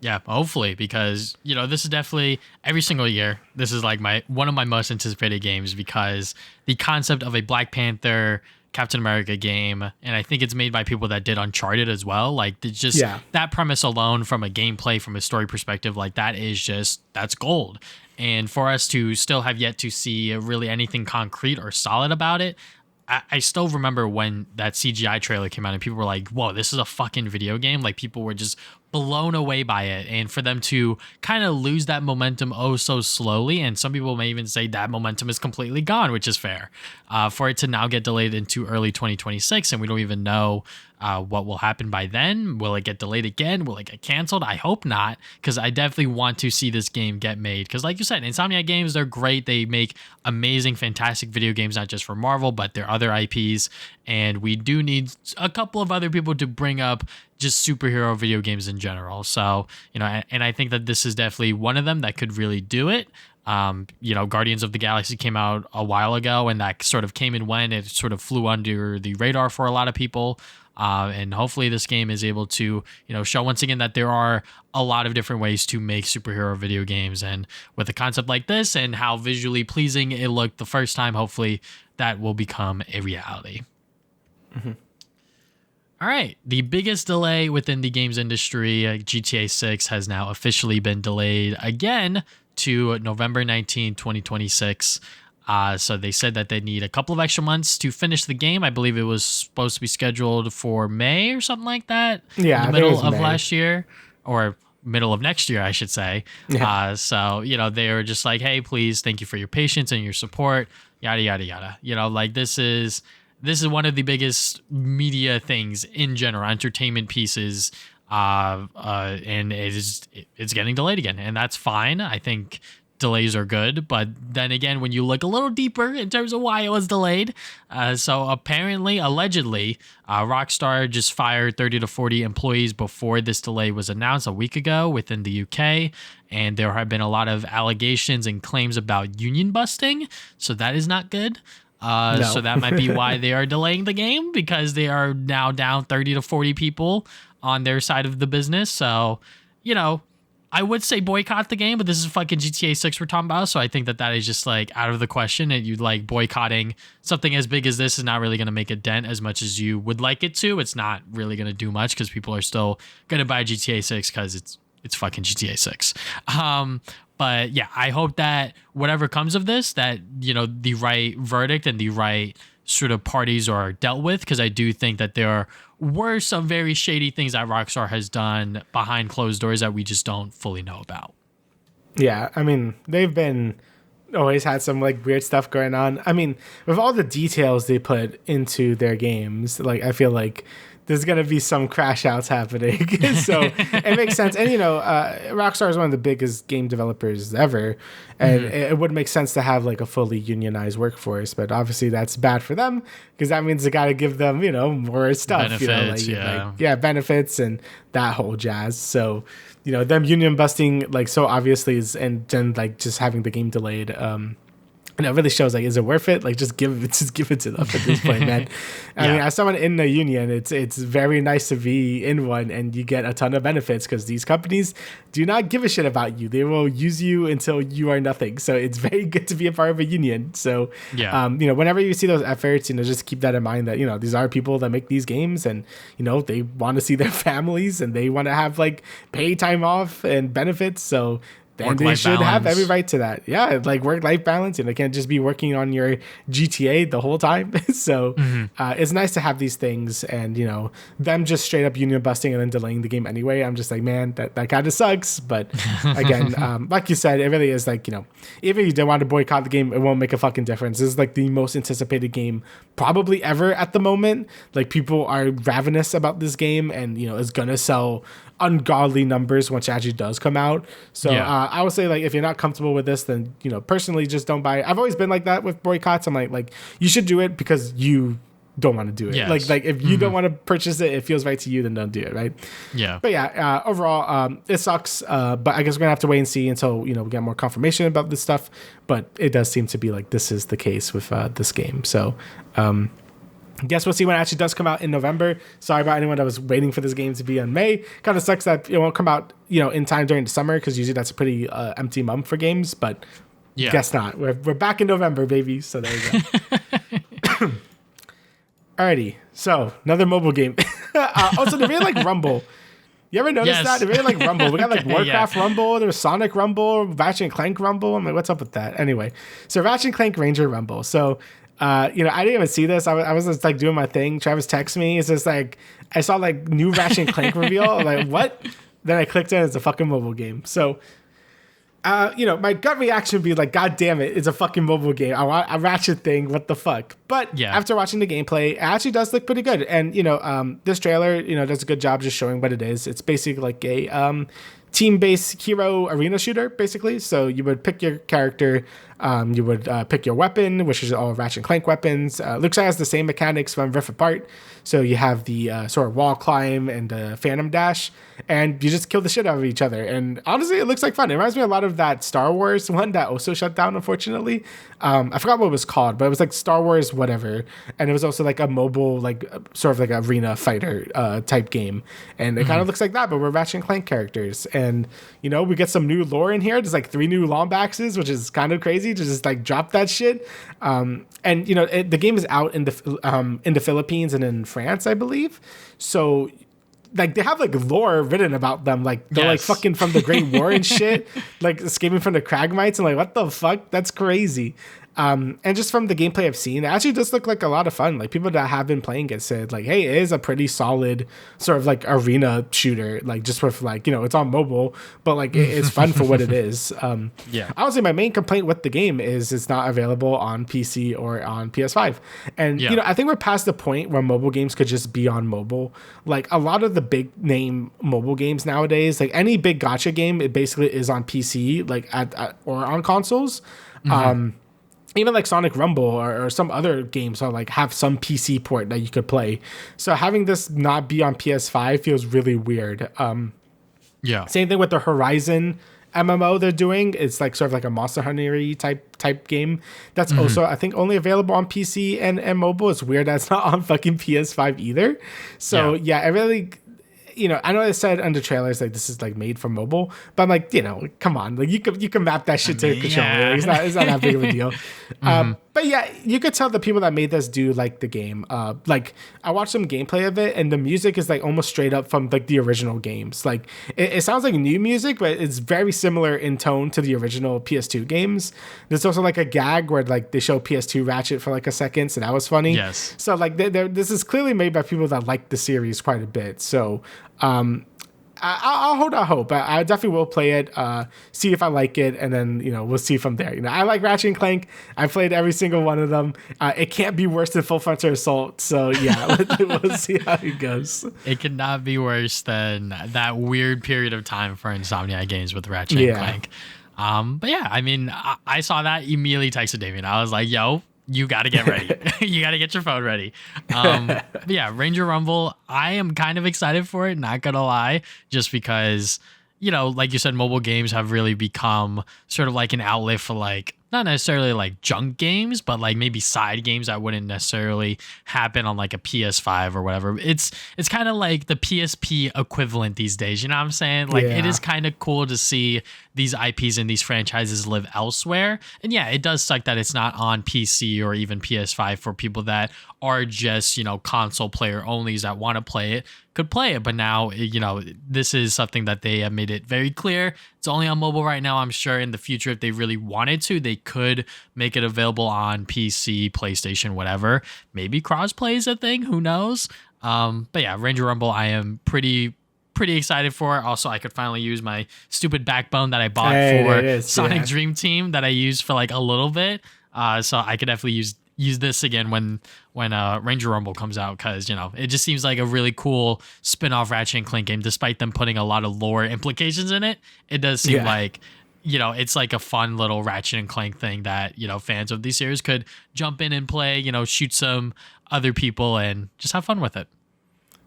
Yeah, hopefully, because this is definitely every single year. This is like one of my most anticipated games because the concept of a Black Panther Captain America game, and I think it's made by people that did Uncharted as well. Like just that premise alone, from a gameplay, from a story perspective, like that's gold. And for us to still have yet to see really anything concrete or solid about it, I still remember when that CGI trailer came out and people were like, whoa, this is a fucking video game. Like people were just blown away by it. And for them to kind of lose that momentum so slowly, and some people may even say that momentum is completely gone, which is fair. For it to now get delayed into early 2026 and we don't even know what will happen by then. Will it get delayed again? Will it get canceled? I hope not, because I definitely want to see this game get made. Because like you said, Insomniac Games, they're great. They make amazing, fantastic video games, not just for Marvel, but their other IPs. And we do need a couple of other people to bring up just superhero video games in general. So, and I think that this is definitely one of them that could really do it. Guardians of the Galaxy came out a while ago, and that sort of came and went. It sort of flew under the radar for a lot of people. And hopefully this game is able to, show once again that there are a lot of different ways to make superhero video games. And with a concept like this and how visually pleasing it looked the first time, hopefully that will become a reality. Mm-hmm. All right. The biggest delay within the games industry, GTA 6 has now officially been delayed again to November 19, 2026. So they said that they need a couple of extra months to finish the game. I believe it was supposed to be scheduled for May or something like that. Yeah, in the middle of last year, or middle of next year, I should say. Yeah. So, they were just like, hey, please, thank you for your patience and your support, yada, yada, yada. Like this is one of the biggest media things in general, entertainment pieces. And it's getting delayed again, and that's fine. I think delays are good, but then again, when you look a little deeper in terms of why it was delayed, so allegedly, Rockstar just fired 30 to 40 employees before this delay was announced a week ago within the UK, and there have been a lot of allegations and claims about union busting, so that is not good. No. So that might be why they are delaying the game, because they are now down 30 to 40 people on their side of the business. So, I would say boycott the game, but this is fucking GTA 6 we're talking about, so I think that is just like out of the question. And you'd like boycotting something as big as this is not really going to make a dent as much as you would like it to. It's not really going to do much because people are still going to buy GTA 6 because it's fucking GTA 6. But yeah, I hope that whatever comes of this, that the right verdict and the right sort of parties are dealt with, because I do think that there were some very shady things that Rockstar has done behind closed doors that we just don't fully know about. Yeah, I mean, they've been always had some like weird stuff going on. I mean, with all the details they put into their games, like I feel like there's going to be some crash outs happening. So it makes sense. And, Rockstar is one of the biggest game developers ever. And it would make sense to have like a fully unionized workforce. But obviously that's bad for them, because that means they got to give them, more stuff. Benefits, benefits and that whole jazz. So, them union busting like so obviously is, and then like just having the game delayed. And it really shows, like, is it worth it? Like, just give it to them at this point, man. I mean, as someone in the union, it's very nice to be in one, and you get a ton of benefits because these companies do not give a shit about you. They will use you until you are nothing. So it's very good to be a part of a union. So, whenever you see those efforts, just keep that in mind that, these are people that make these games, and, they want to see their families, and they want to have, like, pay time off and benefits. So then they should have every right to that. Yeah, like work-life balance, and they can't just be working on your GTA the whole time. So it's nice to have these things, and them just straight up union busting and then delaying the game anyway. I'm just like, man, that kind of sucks. But again, like you said, it really is like, even if you don't want to boycott the game, it won't make a fucking difference. This is like the most anticipated game probably ever at the moment. Like people are ravenous about this game, and it's gonna sell ungodly numbers once it actually does come out. So I would say, like, if you're not comfortable with this, then, you know, personally just don't buy it. I've always been like that with boycotts. I'm like you should do it because you don't want to do it. Yes. Like if you don't want to purchase it, it feels right to you, then don't do it, right? Yeah. But yeah, overall, it sucks. But I guess we're gonna have to wait and see until, you know, we get more confirmation about this stuff. But it does seem to be like this is the case with this game. So guess we'll see when it actually does come out in November. Sorry about anyone that was waiting for this game to be in May. Kind of sucks that it won't come out, you know, in time during the summer, because usually that's a pretty empty month for games. But guess not. We're back in November, baby. So there you go. Alrighty, so another mobile game. Also, they really like Rumble. You ever notice that? They really like Rumble. We got like Warcraft Rumble, there's Sonic Rumble, Ratchet and Clank Rumble. I'm like, what's up with that? Anyway, so Ratchet and Clank Ranger Rumble. So, you know, I didn't even see this. I was just like doing my thing. Travis texted me. It's just like, I saw like new Ratchet and Clank reveal. I'm like, what? Then I clicked in. It's a fucking mobile game. So, you know, my gut reaction would be like, God damn it, it's a fucking mobile game. I want a Ratchet thing. What the fuck? But after watching the gameplay, it actually does look pretty good. And, you know, this trailer, you know, does a good job just showing what it is. It's basically like a team-based hero arena shooter, basically. So you would pick your character, you would pick your weapon, which is all Ratchet and Clank weapons. Looks like it has the same mechanics from Rift Apart. So you have the sort of wall climb and the phantom dash, and you just kill the shit out of each other. And honestly, it looks like fun. It reminds me a lot of that Star Wars one that also shut down, unfortunately. I forgot what it was called, but it was like Star Wars whatever. And it was also like a mobile, like sort of like arena fighter type game. And it kind of looks like that, but we're Ratchet and Clank characters. And, you know, we get some new lore in here. There's like 3 new Lombaxes, which is kind of crazy to just like drop that shit. And, you know, the game is out in the Philippines and in France, I believe. So, like, they have like lore written about them, like they're like fucking from the Great War and shit, like escaping from the Kragmites, and like, what the fuck? That's crazy. And just from the gameplay I've seen, it actually does look like a lot of fun. Like, people that have been playing it said like, hey, it is a pretty solid sort of like arena shooter, like just with like, you know, it's on mobile, but like it's fun for what it is. I would say my main complaint with the game is it's not available on PC or on PS5. And you know, I think we're past the point where mobile games could just be on mobile. Like a lot of the big name mobile games nowadays, like any big gacha game, it basically is on PC, like at or on consoles. Even like Sonic Rumble or some other games are like have some PC port that you could play. So having this not be on PS5 feels really weird. Same thing with the Horizon MMO they're doing. It's like sort of like a Monster Hunter type game. That's also, I think, only available on PC and mobile. It's weird that's not on fucking PS5 either. So I really, you know, I know it said under trailers like this is like made for mobile, but I'm like, you know, come on, like you can map that shit to a controller. Like, it's not that big of a deal. But yeah, you could tell the people that made this do like the game. Like I watched some gameplay of it, and the music is like almost straight up from like the original games. Like it sounds like new music, but it's very similar in tone to the original PS2 games. There's also like a gag where like they show PS2 Ratchet for like a second, so that was funny. Yes. So like this is clearly made by people that like the series quite a bit. So I'll hold out hope. I definitely will play it, see if I like it, and then, you know, we'll see from there. You know, I like Ratchet and Clank. I played every single one of them. It can't be worse than Full Frontal Assault. So yeah, we'll see how it goes. It could not be worse than that weird period of time for Insomniac Games with Ratchet and Clank. But yeah, I mean, I saw that, immediately texted Damian. I was like, yo, you got to get ready. You got to get your phone ready. But yeah, Ranger Rumble, I am kind of excited for it, not going to lie, just because, you know, like you said, mobile games have really become sort of like an outlet for like, not necessarily like junk games, but like maybe side games that wouldn't necessarily happen on like a PS5 or whatever. It's kind of like the PSP equivalent these days. You know what I'm saying? Like it is kind of cool to see these IPs and these franchises live elsewhere. And yeah, it does suck that it's not on PC or even PS5 for people that are just, you know, console player onlys that want to play it, could play it. But now, you know, this is something that they have made it very clear. It's only on mobile right now. I'm sure in the future, if they really wanted to, they could make it available on PC, PlayStation, whatever. Maybe crossplay is a thing. Who knows? But yeah, Ranger Rumble, I am pretty excited for. Also, I could finally use my stupid backbone that I bought for Sonic Dream Team that I used for like a little bit. So I could definitely use use this again when Ranger Rumble comes out, because it just seems like a really cool spin-off Ratchet and Clank game. Despite them putting a lot of lore implications in it, it does seem like it's like a fun little Ratchet and Clank thing that fans of these series could jump in and play. Shoot some other people and just have fun with it.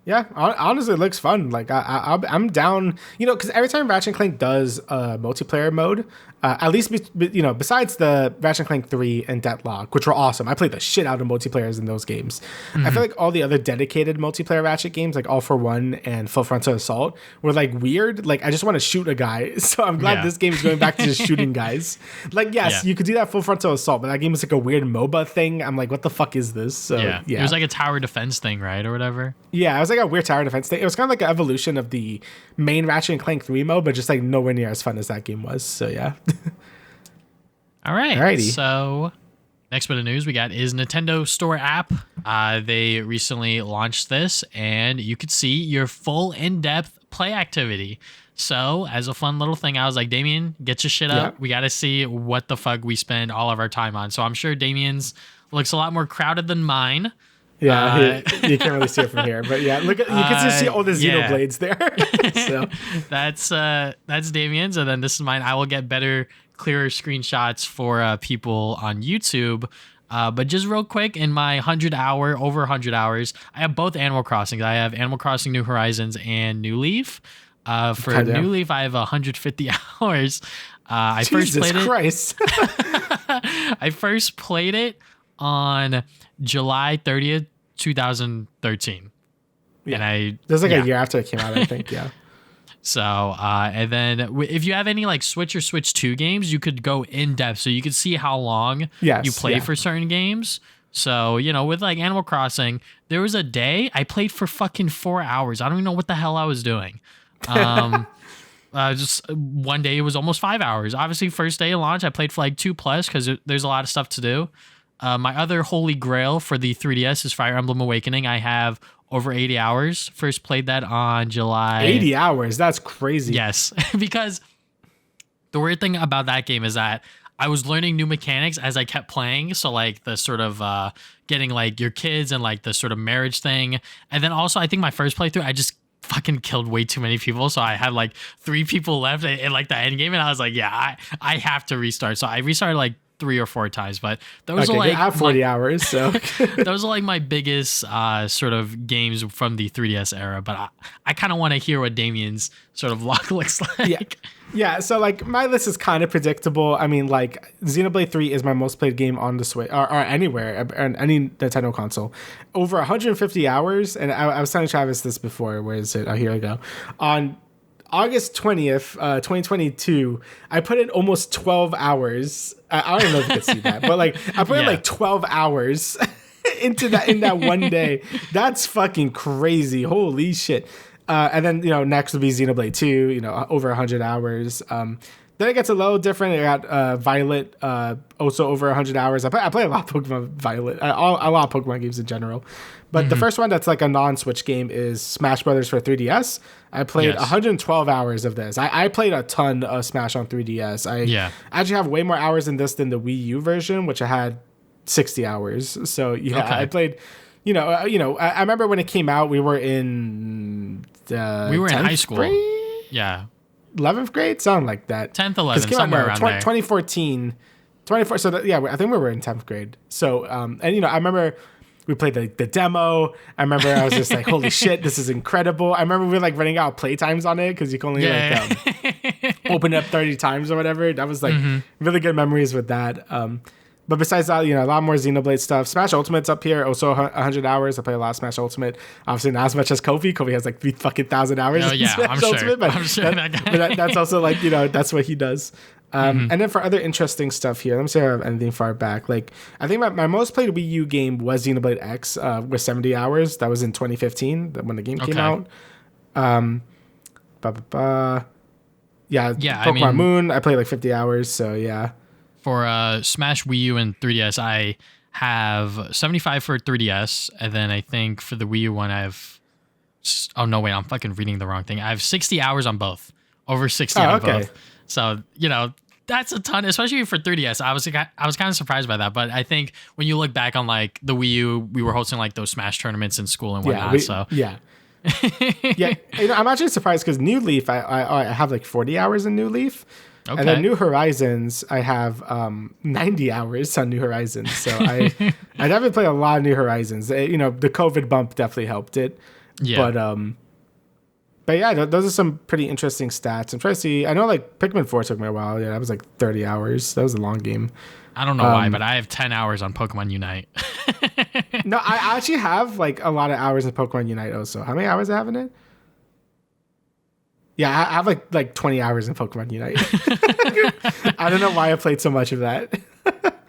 Yeah, honestly, it looks fun. Like I'm down, because every time Ratchet and Clank does a multiplayer mode, at least besides the Ratchet and Clank 3 and Deadlock, which were awesome. I played the shit out of multiplayers in those games. I feel like all the other dedicated multiplayer Ratchet games, like All for One and Full Frontal Assault, were like weird. Like I just want to shoot a guy. So I'm glad this game is going back to just shooting guys. Like yes, you could do that Full Frontal Assault, but that game was like a weird MOBA thing. I'm like, what the fuck is this? So yeah, it was like a tower defense thing, right, or whatever. Yeah, it was like a weird tower defense thing. It was kind of like an evolution of the main Ratchet and Clank 3 mode, but just like nowhere near as fun as that game was. So yeah. All right. Alrighty. So next bit of news we got is Nintendo Store app. They recently launched this, and you could see your full in-depth play activity. So as a fun little thing, I was like, Damian, get your shit up. We got to see what the fuck we spend all of our time on. So I'm sure Damian's looks a lot more crowded than mine. Yeah, you can't really see it from here, but yeah, look at you can just see all the Xenoblades there. So that's Damian's, and then this is mine. I will get better, clearer screenshots for people on YouTube. But just real quick, in my over 100 hours, I have both Animal Crossings. I have Animal Crossing New Horizons and New Leaf. For New Leaf, I have 150 hours. I Jesus Christ. I first played it on July 30th, 2013. Yeah. And there's like a year after it came out, I think. Yeah. So, and then if you have any like Switch or Switch 2 games, you could go in depth so you could see how long you play for certain games. So, with like Animal Crossing, there was a day I played for fucking 4 hours. I don't even know what the hell I was doing. Just one day it was almost 5 hours. Obviously, first day of launch, I played for like 2+ because there's a lot of stuff to do. My other holy grail for the 3DS is Fire Emblem Awakening. I have over 80 hours. First played that on July. 80 hours? That's crazy. Yes, because the weird thing about that game is that I was learning new mechanics as I kept playing. So like the sort of getting like your kids and like the sort of marriage thing. And then also I think my first playthrough, I just fucking killed way too many people. So I had like 3 people left in like the end game. And I was like, yeah, I have to restart. So I restarted like 3 or 4 times, but those are like I have 40 hours, so those are like my biggest sort of games from the 3DS era. But I kind of want to hear what Damian's sort of log looks like. Yeah. So like my list is kind of predictable. I mean, like Xenoblade 3 is my most played game on the Switch or anywhere on any Nintendo console. Over 150 hours, and I was telling Travis this before. Where is it? Oh, here I go. On August 20th, 2022, I put in almost 12 hours. I don't know if you can see that, but like I put in like 12 hours in that one day. That's fucking crazy. Holy shit. And then, next would be Xenoblade 2, over 100 hours. Then it gets a little different. I got Violet, also over 100 hours. I play a lot of Pokemon Violet, a lot of Pokemon games in general. But the first one that's like a non-Switch game is Smash Brothers for 3DS. I played 112 hours of this. I played a ton of Smash on 3DS. I actually have way more hours in this than the Wii U version, which I had 60 hours. So I played. I remember when it came out, we were in high school. Grade? Yeah. 11th grade? Something like that. 10th, 11th, somewhere around there. 2014. 24. So I think we were in 10th grade. So, and I remember we played the demo. I remember I was just like, holy shit, this is incredible. I remember we were like running out of playtimes on it because you can only open it up 30 times or whatever. That was like really good memories with that. But besides that, a lot more Xenoblade stuff. Smash Ultimate's up here, also 100 hours. I play a lot of Smash Ultimate. Obviously not as much as Kofi. Kofi has like 3,000 hours. Oh, yeah, I'm sure. Ultimate, but I'm sure but that's also like, that's what he does. And then for other interesting stuff here, let me see if I have anything far back. Like, I think my most played Wii U game was Xenoblade X with 70 hours. That was in 2015 when the game came out. Pokemon Moon, I played like 50 hours. So yeah. For Smash Wii U and 3DS, I have 75 for 3DS, and then I think for the Wii U one, I have... Oh, no, wait, I'm fucking reading the wrong thing. I have 60 hours on both. Over 60 on both. So, That's a ton, especially for 3DS. I was kind of surprised by that, but I think when you look back on like the Wii U, we were hosting like those Smash tournaments in school and whatnot. Yeah. I'm actually surprised because New Leaf, I have like 40 hours in New Leaf. Okay. And then New Horizons, I have 90 hours on New Horizons. So I definitely play a lot of New Horizons. The COVID bump definitely helped it. Yeah. But yeah, those are some pretty interesting stats. I'm trying to see. I know like Pikmin 4 took me a while. Yeah, that was like 30 hours. That was a long game. I don't know why, but I have 10 hours on Pokemon Unite. No, I actually have like a lot of hours in Pokemon Unite also. How many hours I have in it? Yeah, I have like 20 hours in Pokemon Unite. I don't know why I played so much of that.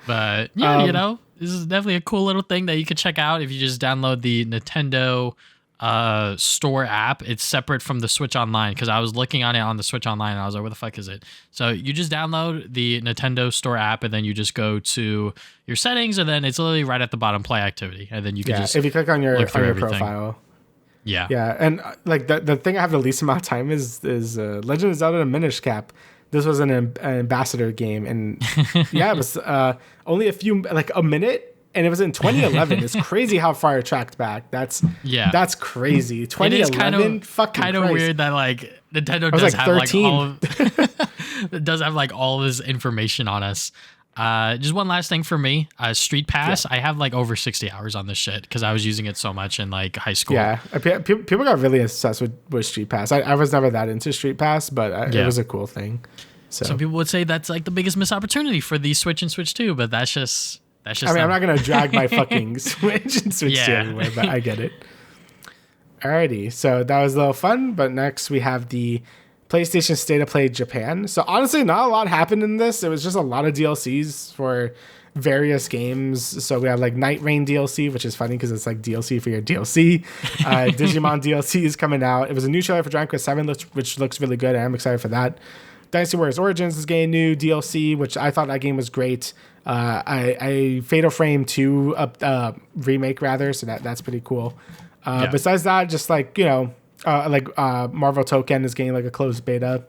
But yeah, this is definitely a cool little thing that you could check out if you just download the Nintendo store app. It's separate from the Switch Online because I was looking on it on the Switch Online and I was like, where the fuck is it? So you just download the Nintendo store app and then you just go to your settings and then it's literally right at the bottom, play activity, and then you can just if you click on your profile. Yeah, and like the thing I have the least amount of time is Legend of Zelda: The Minish Cap. This was an ambassador game, and it was only a minute. And it was in 2011. It's crazy how far it tracked back. That's crazy. 2011, kind of weird that like Nintendo does have 13. It does have like all this information on us. Just one last thing for me, Street Pass. I have like over 60 hours on this shit because I was using it so much in like high school. Yeah, people got really obsessed with Street Pass. I was never that into Street Pass, but it was a cool thing. So some people would say that's like the biggest missed opportunity for the Switch and Switch 2, but that's just. I mean, I'm not going to drag my fucking Switch and Switch to anywhere, but I get it. Alrighty, so that was a little fun, but next we have the PlayStation State of Play Japan. So honestly, not a lot happened in this. It was just a lot of DLCs for various games. So we have like Night Rain DLC, which is funny because it's like DLC for your DLC. Digimon DLC is coming out. It was a new trailer for Dragon Quest 7, which looks really good. I'm excited for that. Dynasty Warriors Origins is getting new DLC, which I thought that game was great. I Fatal Frame 2 remake rather, so that's pretty cool. Besides that, just like Marvel Token is getting like a closed beta.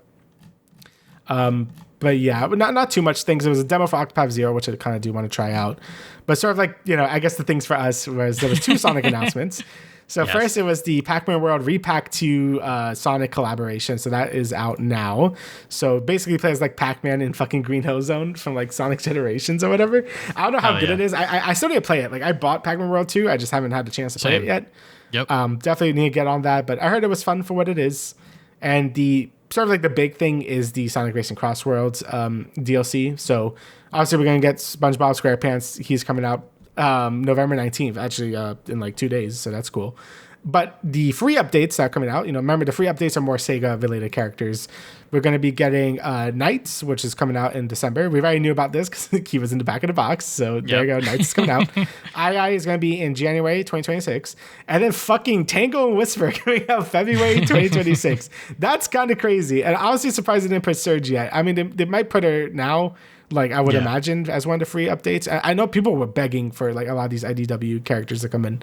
But yeah, not too much things. It was a demo for Octopath Zero, which I kind of do want to try out. But sort of like I guess the things for us was there was 2 Sonic announcements. So first it was the Pac-Man World Repack 2 Sonic collaboration. So that is out now. So basically plays like Pac-Man in fucking Green Hill Zone from like Sonic Generations or whatever. I don't know how good it is. I still need to play it. Like I bought Pac-Man World 2. I just haven't had the chance to play it yet. Yep. Definitely need to get on that. But I heard it was fun for what it is. And the sort of like the big thing is the Sonic Racing Cross Worlds DLC. So obviously we're going to get SpongeBob SquarePants. He's coming out November 19th, actually in like 2 days, so that's cool. But the free updates that are coming out, remember the free updates are more Sega related characters. We're going to be getting Knights, which is coming out in December. We already knew about this because the key was in the back of the box, so there you go. Knights is coming out. II is going to be in January 2026, and then fucking Tango and Whisper coming out February 2026. That's kind of crazy, and I'm honestly surprised they didn't put Surge yet. I mean, they might put her now. Like I would imagine as one of the free updates. I know people were begging for like a lot of these IDW characters to come in.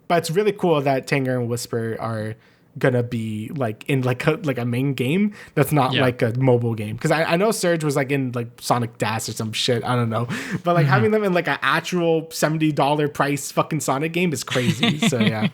But it's really cool that Tanger and Whisper are gonna be like in like a main game that's not like a mobile game. Because I know Surge was like in like Sonic Dash or some shit. I don't know. But like having them in like an actual $70 price fucking Sonic game is crazy. So yeah.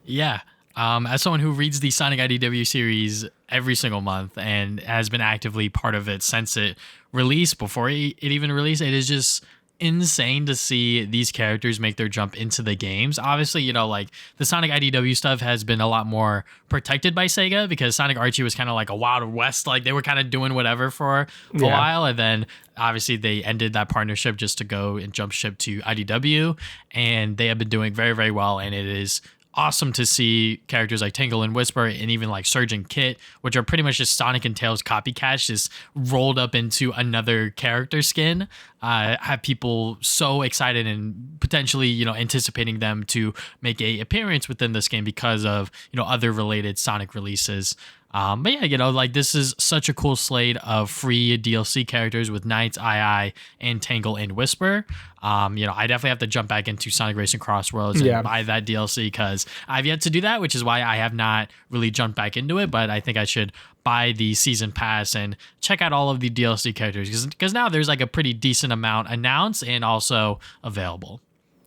Yeah. As someone who reads the Sonic IDW series every single month and has been actively part of it since it released, before it even released, it is just insane to see these characters make their jump into the games. Obviously, like the Sonic IDW stuff has been a lot more protected by Sega because Sonic Archie was kind of like a Wild West, like they were kind of doing whatever for a while, and then obviously they ended that partnership just to go and jump ship to IDW, and they have been doing very, very well, and it is awesome to see characters like Tingle and Whisper and even like Surge and Kit, which are pretty much just Sonic and Tails copycats, just rolled up into another character skin. Have people so excited and potentially, anticipating them to make a appearance within this game because of, other related Sonic releases. But yeah, like this is such a cool slate of free DLC characters with Knights, II, and Tangle and Whisper. I definitely have to jump back into Sonic Racing Cross Worlds and buy that DLC because I've yet to do that, which is why I have not really jumped back into it. But I think I should buy the season pass and check out all of the DLC characters, because now there's like a pretty decent amount announced and also available.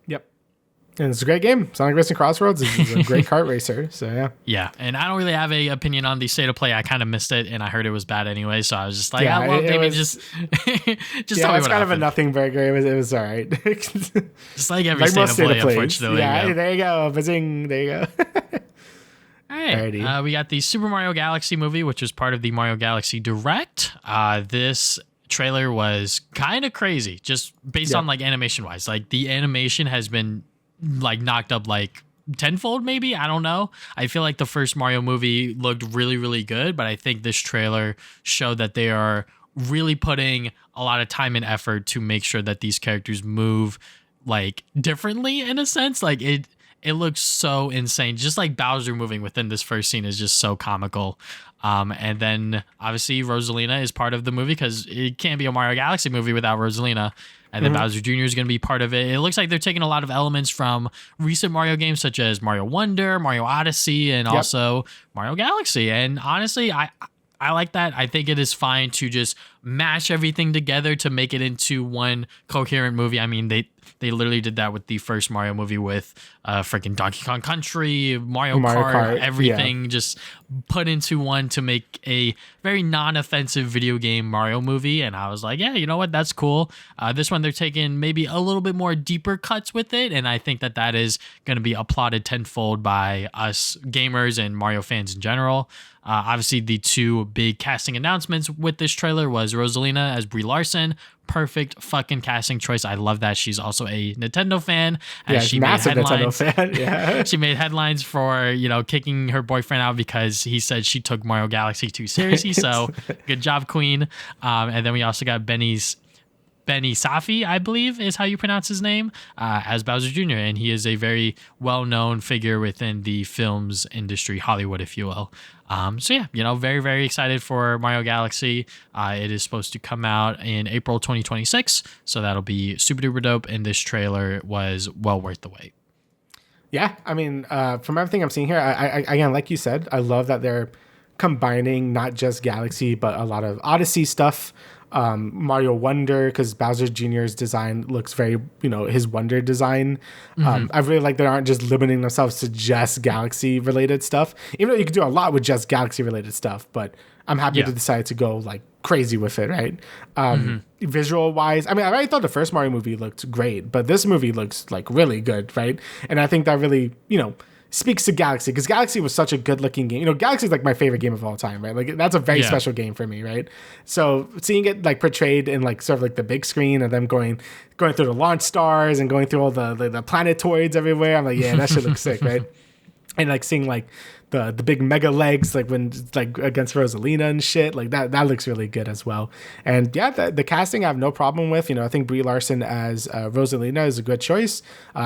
Yep. And it's a great game. Sonic Racing Crossroads is a great kart racer. So yeah. Yeah, and I don't really have a opinion on the state of play. I kind of missed it, and I heard it was bad anyway. So I was just like, well, Damian, just tell me what it's kind happened. of a nothing burger. It was all right. Just like every state of play, unfortunately. Yeah, there you go. Bazing. There you go. All right. We got the Super Mario Galaxy movie, which was part of the Mario Galaxy Direct. This trailer was kind of crazy, just based on like animation wise. Like the animation has been like knocked up like tenfold, maybe. I don't know. I feel like the first Mario movie looked really, really good, but I think this trailer showed that they are really putting a lot of time and effort to make sure that these characters move like differently in a sense. Like it looks so insane. Just like Bowser moving within this first scene is just so comical. And then obviously Rosalina is part of the movie, because it can't be a Mario Galaxy movie without Rosalina. And then Bowser Jr. is going to be part of it. It looks like they're taking a lot of elements from recent Mario games, such as Mario Wonder, Mario Odyssey, and also Mario Galaxy. And honestly, I like that. I think it is fine to just mash everything together to make it into one coherent movie. I mean, they literally did that with the first Mario movie with freaking Donkey Kong Country, Mario Kart, everything just put into one to make a very non-offensive video game Mario movie. And I was like, yeah, you know what? That's cool. This one, they're taking maybe a little bit more deeper cuts with it. And I think that is going to be applauded tenfold by us gamers and Mario fans in general. Obviously, the two big casting announcements with this trailer was Rosalina as Brie Larson. Perfect fucking casting choice. I love that. She's also a Nintendo fan. She massive made headlines. Nintendo fan. Yeah. She made headlines for, kicking her boyfriend out because he said she took Mario Galaxy too seriously. So good job, Queen. And then we also got Benny Safdie, I believe is how you pronounce his name, as Bowser Jr. And he is a very well-known figure within the films industry, Hollywood, if you will. So yeah, very, very excited for Mario Galaxy. It is supposed to come out in April 2026. So that'll be super duper dope. And this trailer was well worth the wait. Yeah. I mean, from everything I'm seeing here, I again, like you said, I love that they're combining not just Galaxy, but a lot of Odyssey stuff. Mario Wonder, because Bowser Jr.'s design looks very, his Wonder design. I really like they aren't just limiting themselves to just Galaxy related stuff, even though you can do a lot with just Galaxy related stuff, but I'm happy to decide to go like crazy with it, right? Visual wise, I mean, I already thought the first Mario movie looked great, but this movie looks like really good, right? And I think that really, speaks to Galaxy, because Galaxy was such a good looking game. Galaxy is like my favorite game of all time, right? Like that's a very special game for me, right? So seeing it like portrayed in like sort of like the big screen and them going through the launch stars and going through all the planetoids everywhere, I'm like, yeah, that shit looks sick, right? And like seeing like the big mega legs, like when like against Rosalina and shit, like that looks really good as well. And yeah, the casting I have no problem with. I think Brie Larson as Rosalina is a good choice.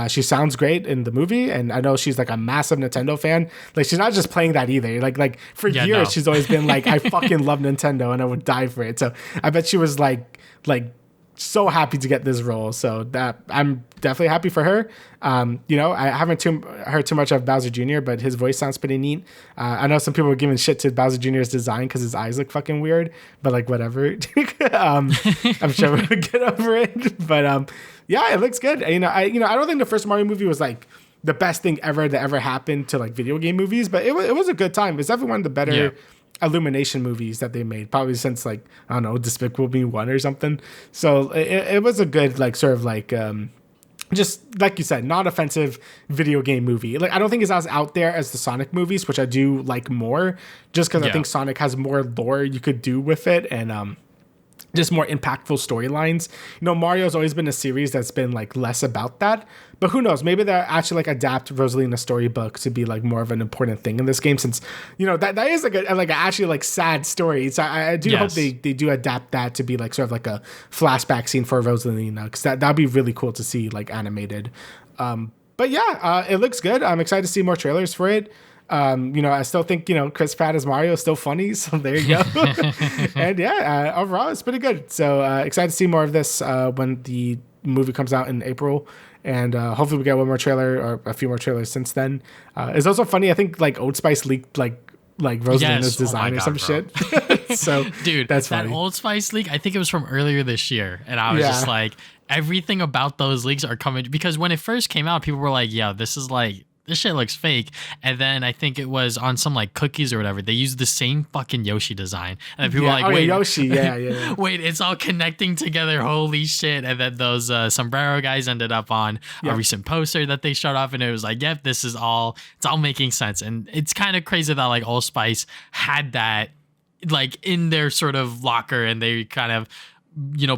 She sounds great in the movie, and I know she's like a massive Nintendo fan. Like she's not just playing that either. Like for years she's always been like, I fucking love Nintendo and I would die for it. So I bet she was like so happy to get this role, so that I'm definitely happy for her. I haven't heard too much of Bowser Jr., but his voice sounds pretty neat. I know some people were giving shit to Bowser Jr.'s design because his eyes look fucking weird, but like whatever. I'm sure we'll get over it. But yeah, it looks good. I don't think the first Mario movie was like the best thing that ever happened to like video game movies, but it was a good time. It's definitely one of the better Illumination movies that they made, probably since like, I don't know, Despicable Me 1 or something. So it was a good like sort of like just like you said, not offensive video game movie. Like I don't think it's as out there as the Sonic movies, which I do like more, just because I think Sonic has more lore you could do with it, and just more impactful storylines. Mario's always been a series that's been like less about that, but who knows? Maybe they'll actually like adapt Rosalina's storybook to be like more of an important thing in this game, since that is like a actually like sad story. So I do hope they do adapt that to be like sort of like a flashback scene for Rosalina, because that'd be really cool to see like animated. But yeah, it looks good. I'm excited to see more trailers for it. I still think, Chris Pratt as Mario is still funny. So there you go. And yeah, overall, it's pretty good. So excited to see more of this when the movie comes out in April. And hopefully we get one more trailer or a few more trailers since then. It's also funny. I think like Old Spice leaked like like Rosalina's Yes. Oh my design or God, some bro. shit. So Dude, that's that funny. Old Spice leak, I think it was from earlier this year. And I was just Yeah. like, everything about those leaks are coming. Because when it first came out, people were like, yeah, this shit looks fake. And then I think it was on some like cookies or whatever. They used the same fucking Yoshi design. And then people were like, oh wait, yeah, Yoshi, yeah. wait, it's all connecting together. Holy shit. And then those sombrero guys ended up on a recent poster that they showed off. And it was like, yep, it's all making sense. And it's kind of crazy that like Old Spice had that like in their sort of locker and they kind of,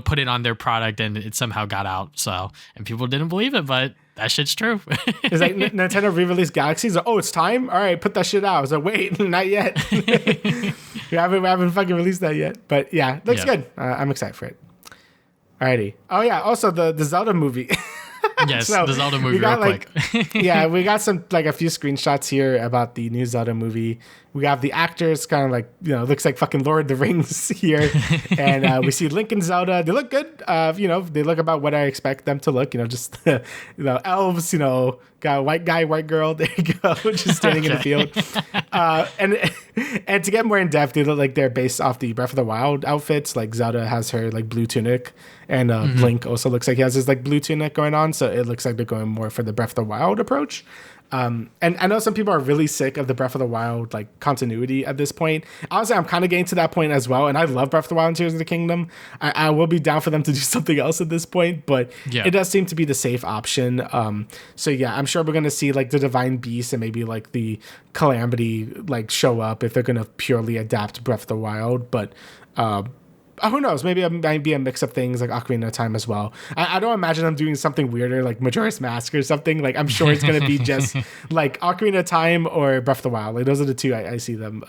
put it on their product and it somehow got out. So, and people didn't believe it, but that shit's true. It's like Nintendo re-released Galaxies. Like, oh, it's time. All right, put that shit out. I was like, wait, not yet. we haven't fucking released that yet. But yeah, looks good. I'm excited for it. Alrighty. Oh yeah. Also the Zelda movie. Yes, So, the Zelda movie, we got, real quick. Yeah, we got a few screenshots here about the new Zelda movie. We have the actors kind of like, looks like fucking Lord of the Rings here. And we see Link and Zelda. They look good. They look about what I expect them to look, just, elves, got a white guy, white girl. There you go. Just standing in the field. And to get more in depth, they look like they're based off the Breath of the Wild outfits. Like Zelda has her like blue tunic, and Link also looks like he has his like blue tunic going on. So it looks like they're going more for the Breath of the Wild approach. And I know some people are really sick of the Breath of the Wild like continuity at this point. Honestly, I'm kind of getting to that point as well. And I love Breath of the Wild and Tears of the Kingdom. I will be down for them to do something else at this point, but it does seem to be the safe option. So yeah, I'm sure we're gonna see like the Divine Beast and maybe like the Calamity like show up if they're gonna purely adapt Breath of the Wild. But who knows? Maybe it might be a mix of things like Ocarina of Time as well. I don't imagine them doing something weirder like Majora's Mask or something. Like I'm sure it's gonna be just like Ocarina of Time or Breath of the Wild. Like those are the two I see them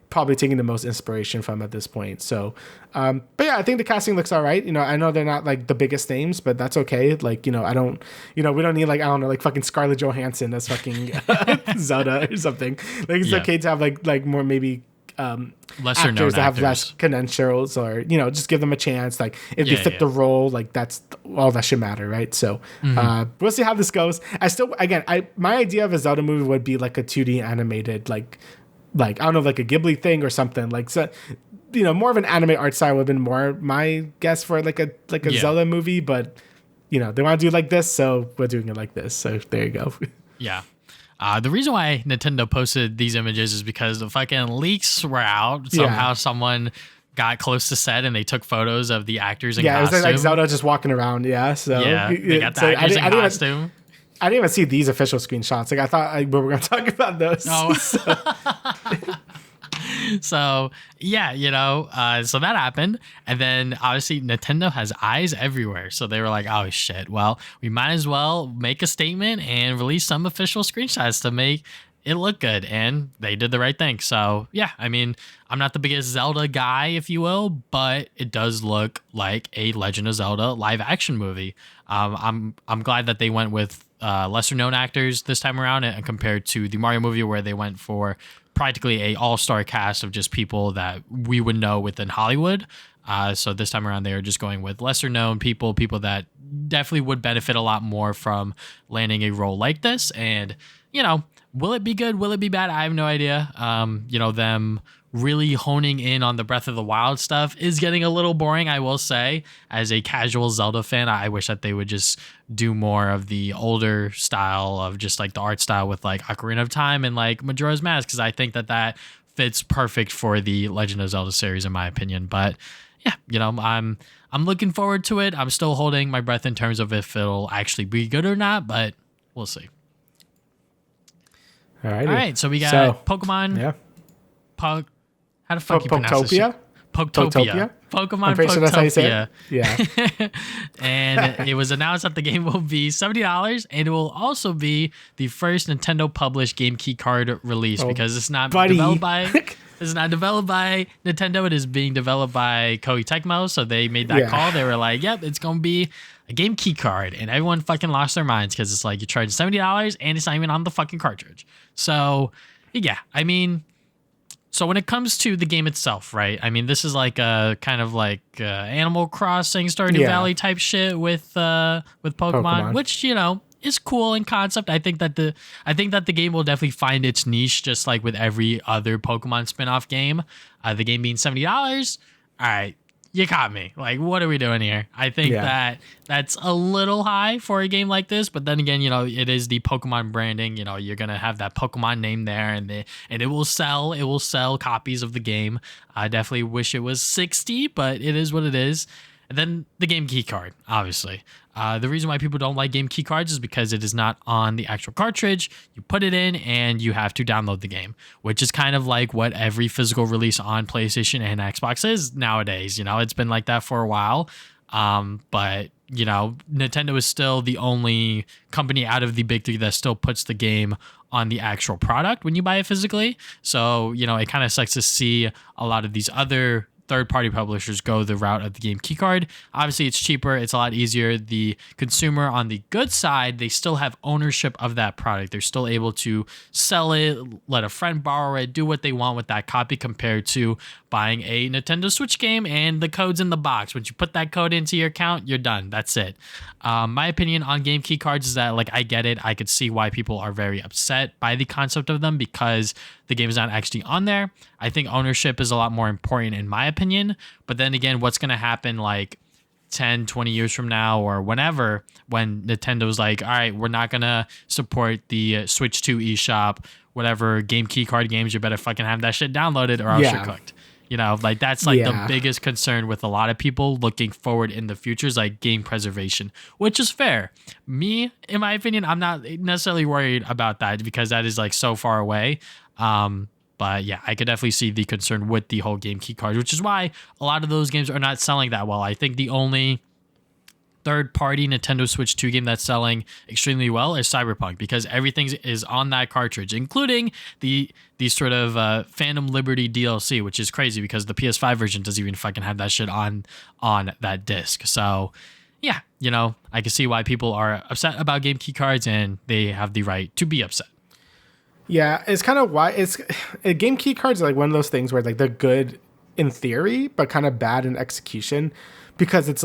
probably taking the most inspiration from at this point. So, but yeah, I think the casting looks all right. I know they're not like the biggest names, but that's okay. Like I don't, we don't need like I don't know like fucking Scarlett Johansson as fucking Zelda or something. Like it's okay to have like more maybe. Lesser known actors that have actors. less credentials or just give them a chance, like if they fit the role, like that's all that should matter, right? So we'll see how this goes. My idea of a Zelda movie would be like a 2D animated like I don't know, like a Ghibli thing or something, like so more of an anime art style would have been more my guess for like a Zelda movie, but they want to do like this, so we're doing it like this. So there you go. Yeah. The reason why Nintendo posted these images is because the fucking leaks were out. Somehow someone got close to set and they took photos of the actors in costume. It was like Zelda just walking around. Yeah, so they got the actors in costume. I didn't even see these official screenshots. Like I thought we were going to talk about those. Oh. So yeah, so that happened. And then obviously Nintendo has eyes everywhere. So they were like, oh shit, well, we might as well make a statement and release some official screenshots to make it look good. And they did the right thing. So yeah, I mean, I'm not the biggest Zelda guy, if you will, but it does look like a Legend of Zelda live action movie. I'm glad that they went with lesser known actors this time around and compared to the Mario movie where they went for practically a all-star cast of just people that we would know within Hollywood. So this time around, they are just going with lesser known people that definitely would benefit a lot more from landing a role like this. And, will it be good? Will it be bad? I have no idea. Them really honing in on the Breath of the Wild stuff is getting a little boring, I will say. As a casual Zelda fan, I wish that they would just do more of the older style of just like the art style with like Ocarina of Time and like Majora's Mask, because I think that fits perfect for the Legend of Zelda series in my opinion. But yeah, I'm looking forward to it. I'm still holding my breath in terms of if it'll actually be good or not, but we'll see. All right, so we got Pokemon. Yeah. How the fuck you pronounce this shit? Pokopia. Pokemon Pokopia. Yeah. And it was announced that the game will be $70 and it will also be the first Nintendo published game key card release because it's not developed by Nintendo. It is being developed by Koei Tecmo. So they made that call. They were like, yep, it's going to be a game key card. And everyone fucking lost their minds because it's like you charge $70 and it's not even on the fucking cartridge. So yeah, I mean, so when it comes to the game itself, right? I mean, this is like a kind of like Animal Crossing, Stardew Valley type shit with Pokemon, which, is cool in concept. I think that the game will definitely find its niche, just like with every other Pokemon spin-off game. The game being $70. All right, you caught me. Like, what are we doing here? I think that that's a little high for a game like this, but then again, it is the Pokemon branding. You're gonna have that Pokemon name there, and it will sell. It will sell copies of the game. I definitely wish it was 60, but it is what it is. And then the game key card, obviously. The reason why people don't like game key cards is because it is not on the actual cartridge. You put it in and you have to download the game, which is kind of like what every physical release on PlayStation and Xbox is nowadays. It's been like that for a while. But Nintendo is still the only company out of the big three that still puts the game on the actual product when you buy it physically. So, it kind of sucks to see a lot of these other third-party publishers go the route of the game keycard. Obviously, it's cheaper. It's a lot easier. The consumer on the good side, they still have ownership of that product. They're still able to sell it, let a friend borrow it, do what they want with that copy compared to buying a Nintendo Switch game and the code's in the box. Once you put that code into your account, you're done. That's it. My opinion on game key cards is that, I get it. I could see why people are very upset by the concept of them because the game is not actually on there. I think ownership is a lot more important in my opinion. But then again, what's going to happen 10, 20 years from now or whenever when Nintendo's like, all right, we're not going to support the Switch 2 eShop, whatever game key card games, you better fucking have that shit downloaded or else you're cooked. That's the biggest concern with a lot of people looking forward in the future is game preservation, which is fair. Me, in my opinion, I'm not necessarily worried about that because that is so far away. But yeah, I could definitely see the concern with the whole game key card, which is why a lot of those games are not selling that well. I think the only third-party Nintendo Switch 2 game that's selling extremely well is Cyberpunk because everything is on that cartridge, including the sort of Phantom Liberty DLC, which is crazy because the PS5 version doesn't even fucking have that shit on that disc. So yeah, I can see why people are upset about game key cards and they have the right to be upset. Yeah, it's kind of why game key cards are one of those things where they're good in theory, but kind of bad in execution because it's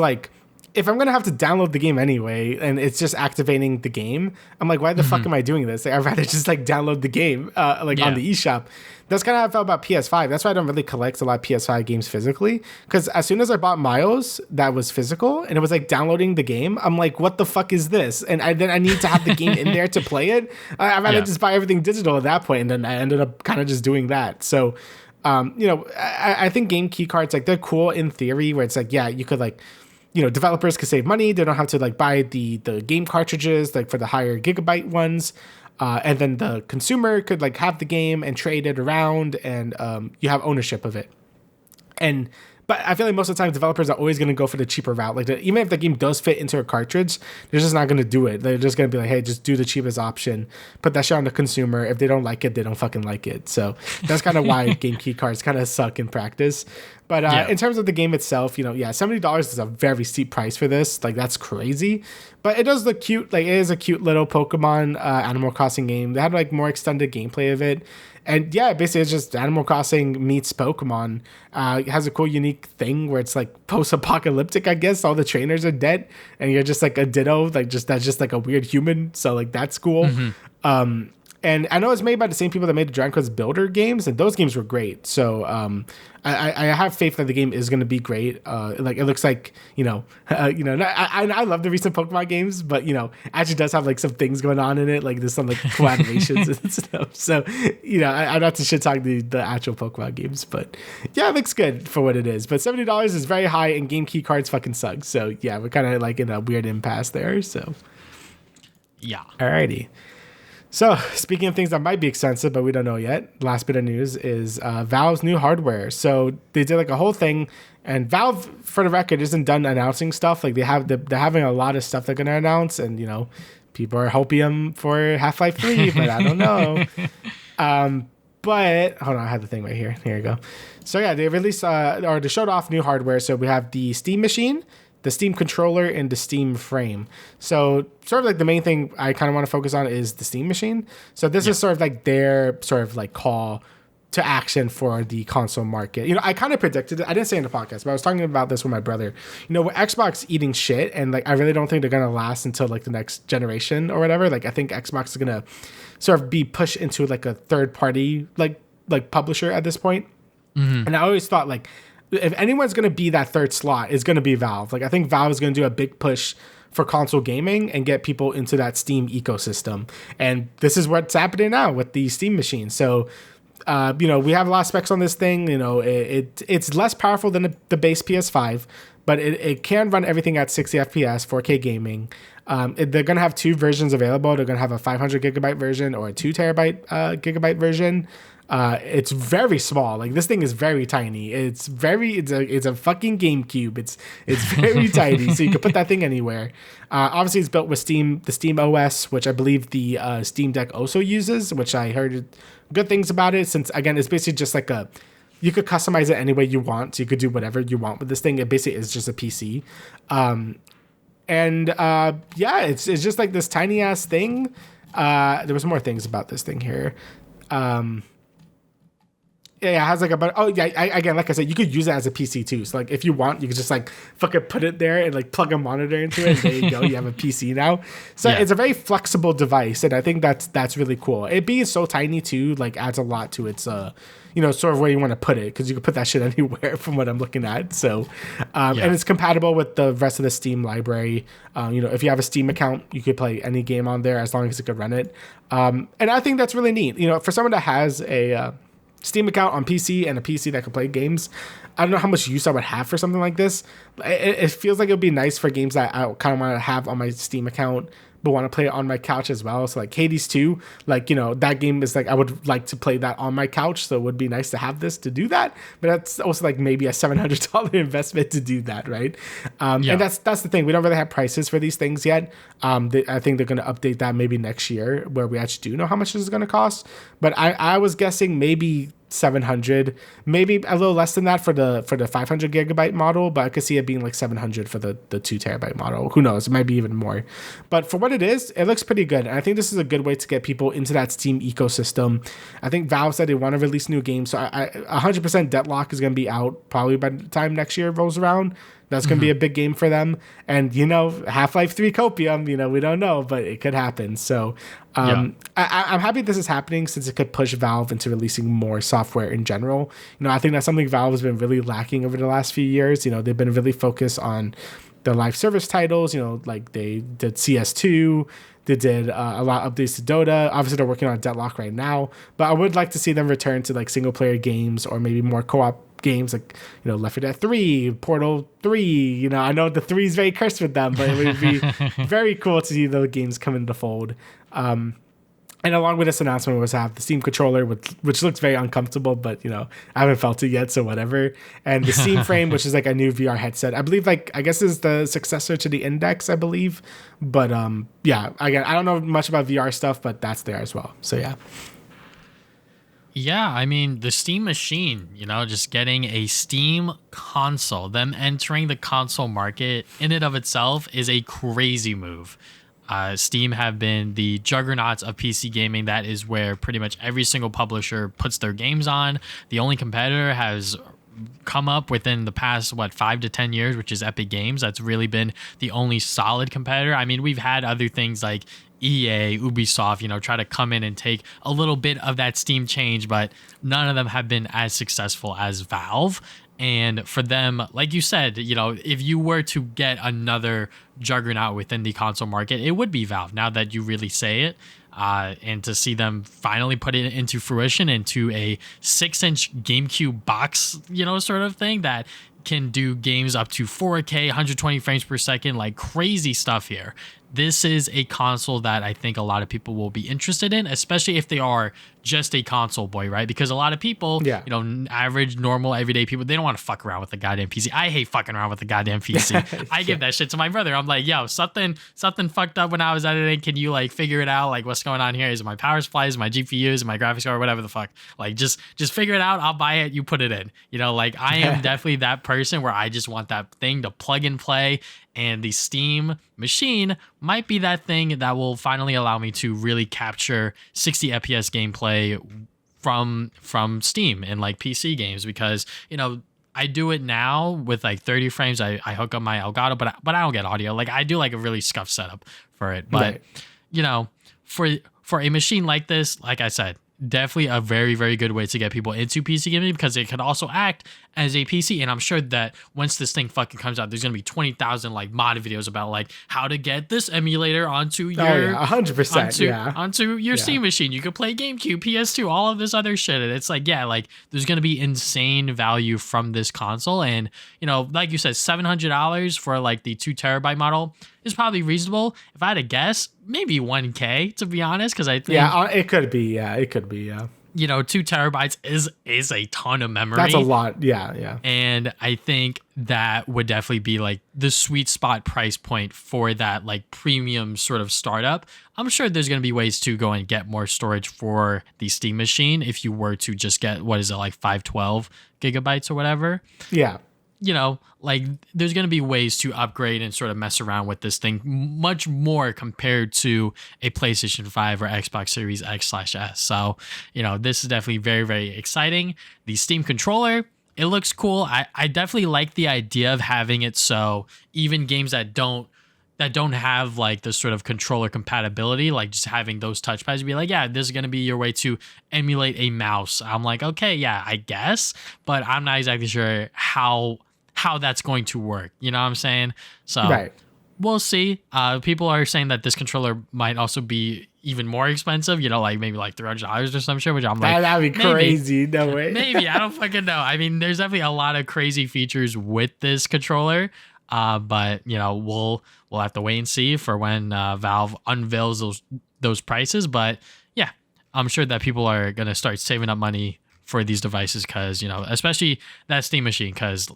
if I'm going to have to download the game anyway and it's just activating the game, I'm why the fuck am I doing this? I'd rather just download the game on the eShop. That's kind of how I felt about PS5. That's why I don't really collect a lot of PS5 games physically because as soon as I bought Miles, that was physical and it was downloading the game. I'm what the fuck is this? And then I need to have the game in there to play it. I'd rather just buy everything digital at that point, and then I ended up kind of just doing that. So, I think game key cards, they're cool in theory where it's you could developers could save money. They don't have to buy the game cartridges for the higher gigabyte ones. And then the consumer could have the game and trade it around and you have ownership of it. But I feel most of the time developers are always going to go for the cheaper route. Even if the game does fit into a cartridge, they're just not going to do it. They're just going to be hey, just do the cheapest option. Put that shit on the consumer. If they don't like it, they don't fucking like it. So that's kind of why game key cards kind of suck in practice. But in terms of the game itself, $70 is a very steep price for this. That's crazy. But it does look cute. It is a cute little Pokemon Animal Crossing game. They had more extended gameplay of it. And yeah, basically it's just Animal Crossing meets Pokemon. It has a cool, unique thing where it's post-apocalyptic, I guess. All the trainers are dead, and you're just a ditto, that's just a weird human. So that's cool. Mm-hmm. And I know it's made by the same people that made the Dragon Quest Builder games, and those games were great. So I have faith that the game is going to be great. It looks I love the recent Pokemon games, but actually does have some things going on in it. There's some cool animations and stuff. So I'm not to shit talk the actual Pokemon games, but yeah, it looks good for what it is. But $70 is very high, and game key cards fucking suck. So yeah, we're kind of in a weird impasse there. So yeah, alrighty. So, speaking of things that might be expensive, but we don't know yet, last bit of news is Valve's new hardware. So, they did a whole thing, and Valve, for the record, isn't done announcing stuff. They're having a lot of stuff they're going to announce, and, people are hoping them for Half-Life 3, but I don't know. But, hold on, I have the thing right here. Here you go. So, yeah, they released, they showed off new hardware. So, we have the Steam Machine, the Steam controller, and the Steam frame. So sort of the main thing I kind of want to focus on is the Steam Machine. So this is sort of their sort of call to action for the console market. I kind of predicted it. I didn't say in the podcast, but I was talking about this with my brother. With Xbox eating shit, and like I really don't think they're gonna last until like the next generation or whatever. Like I think Xbox is gonna sort of be pushed into like a third party like publisher at this point. And I always thought like if anyone's gonna be that third slot, it's gonna be Valve. Like I think Valve is gonna do a big push for console gaming and get people into that Steam ecosystem. And this is what's happening now with the Steam machine. So we have a lot of specs on this thing. It's less powerful than the base PS5, but it can run everything at 60 FPS, 4K gaming. They're going to have two versions available. They're going to have a 500 gigabyte version or a 2 terabyte gigabyte version. It's very small. Like this thing is very tiny. It's a fucking GameCube. It's very tiny. So you can put that thing anywhere. Obviously it's built with the Steam OS, which I believe the Steam Deck also uses, which I heard good things about it, since again, it's basically just like you could customize it any way you want. So you could do whatever you want with this thing. It basically is just a PC. It's just like this tiny ass thing. There was more things about this thing here. It has like again, like I said, you could use it as a PC too. So like if you want, you could just like fucking put it there and like plug a monitor into it, and there you go, you have a PC now. So it's a very flexible device, and I think that's really cool. It being so tiny too, like adds a lot to its sort of where you want to put it, because you can put that shit anywhere from what I'm looking at. So and it's compatible with the rest of the Steam library. If you have a Steam account, you could play any game on there as long as it could run it. And I think that's really neat. For someone that has a Steam account on PC and a PC that can play games, I don't know how much use I would have for something like this. It feels like it would be nice for games that I kind of want to have on my Steam account, but want to play it on my couch as well. So like Hades 2, like, that game is like, I would like to play that on my couch. So it would be nice to have this to do that. But that's also like maybe a $700 investment to do that, right? And that's the thing. We don't really have prices for these things yet. I think they're going to update that maybe next year, where we actually do know how much this is going to cost. But I was guessing maybe 700, maybe a little less than that for the 500 gigabyte model, but I could see it being like 700 for the 2 terabyte model. Who knows? It might be even more. But for what it is, it looks pretty good. And I think this is a good way to get people into that Steam ecosystem. I think Valve said they want to release new games. So 100% Deadlock is going to be out probably by the time next year rolls around. That's going to be a big game for them. And, Half-Life 3 Copium, we don't know, but it could happen. So I'm happy this is happening, since it could push Valve into releasing more software in general. I think that's something Valve has been really lacking over the last few years. They've been really focused on the live service titles, like they did CS2. They did a lot of updates to Dota. Obviously, they're working on Deadlock right now. But I would like to see them return to like single-player games, or maybe more co-op games like Left 4 Dead 3, Portal 3. I know the 3 is very cursed with them, but it would be very cool to see those games come into the fold. And along with this announcement was have the Steam controller, which looks very uncomfortable, but I haven't felt it yet, so whatever. And the Steam Frame, which is like a new VR headset. I believe I guess is the successor to the Index, I believe. But again, I don't know much about VR stuff, but that's there as well. So yeah. Yeah, I mean, the Steam machine, just getting a Steam console, them entering the console market in and of itself is a crazy move. Steam have been the juggernauts of PC gaming. That is where pretty much every single publisher puts their games on. The only competitor has come up within the past 5 to 10 years, which is Epic Games. That's really been the only solid competitor. I mean, we've had other things like EA, Ubisoft, try to come in and take a little bit of that Steam change, but none of them have been as successful as Valve. And for them, like you said, if you were to get another juggernaut within the console market, it would be Valve, now that you really say it. And to see them finally put it into fruition into a 6-inch GameCube box, sort of thing that can do games up to 4K, 120 frames per second, like crazy stuff here. This is a console that I think a lot of people will be interested in, especially if they are just a console boy, right? Because a lot of people, average, normal, everyday people, they don't want to fuck around with the goddamn PC. I hate fucking around with the goddamn PC. I give that shit to my brother. I'm like, yo, something fucked up when I was editing. Can you figure it out? Like, what's going on here? Is it my power supply? Is it my GPU? Is it my graphics card? Whatever the fuck. Like, just figure it out. I'll buy it. You put it in. I am definitely that person where I just want that thing to plug and play. And the Steam machine might be that thing that will finally allow me to really capture 60 FPS gameplay from Steam and like PC games, because I do it now with like 30 frames. I hook up my Elgato, but I don't get audio. Like I do like a really scuffed setup for it. But for a machine like this, like I said, definitely a very, very good way to get people into PC gaming, because it can also act as a PC. And I'm sure that once this thing fucking comes out, there's gonna be 20,000 like mod videos about like how to get this emulator onto your 100%, onto your Steam machine. You could play GameCube, PS2, all of this other shit. And it's like, like there's gonna be insane value from this console. And like you said, $700 for like the 2 terabyte model is probably reasonable. If I had to guess, maybe 1K, to be honest, because I think it could be. It could be. 2 terabytes is a ton of memory. That's a lot. Yeah. And I think that would definitely be like the sweet spot price point for that like premium sort of startup. I'm sure there's going to be ways to go and get more storage for the Steam machine if you were to just get, what is it, like 512 gigabytes or whatever. Yeah. Like there's going to be ways to upgrade and sort of mess around with this thing much more compared to a PlayStation 5 or Xbox Series X/S. So, this is definitely very, very exciting. The Steam controller, it looks cool. I definitely like the idea of having it so even games that don't have like this sort of controller compatibility, like just having those touchpads, be like, yeah, this is going to be your way to emulate a mouse. I'm like, okay, yeah, I guess, but I'm not exactly sure how that's going to work. You know what I'm saying? So we'll see. People are saying that this controller might also be even more expensive, like maybe like $300 or some shit, which I'm like, that'd be crazy. No way. Maybe. I don't fucking know. I mean, there's definitely a lot of crazy features with this controller. But we'll have to wait and see for when Valve unveils those prices. But yeah, I'm sure that people are going to start saving up money for these devices, because, especially that Steam machine, because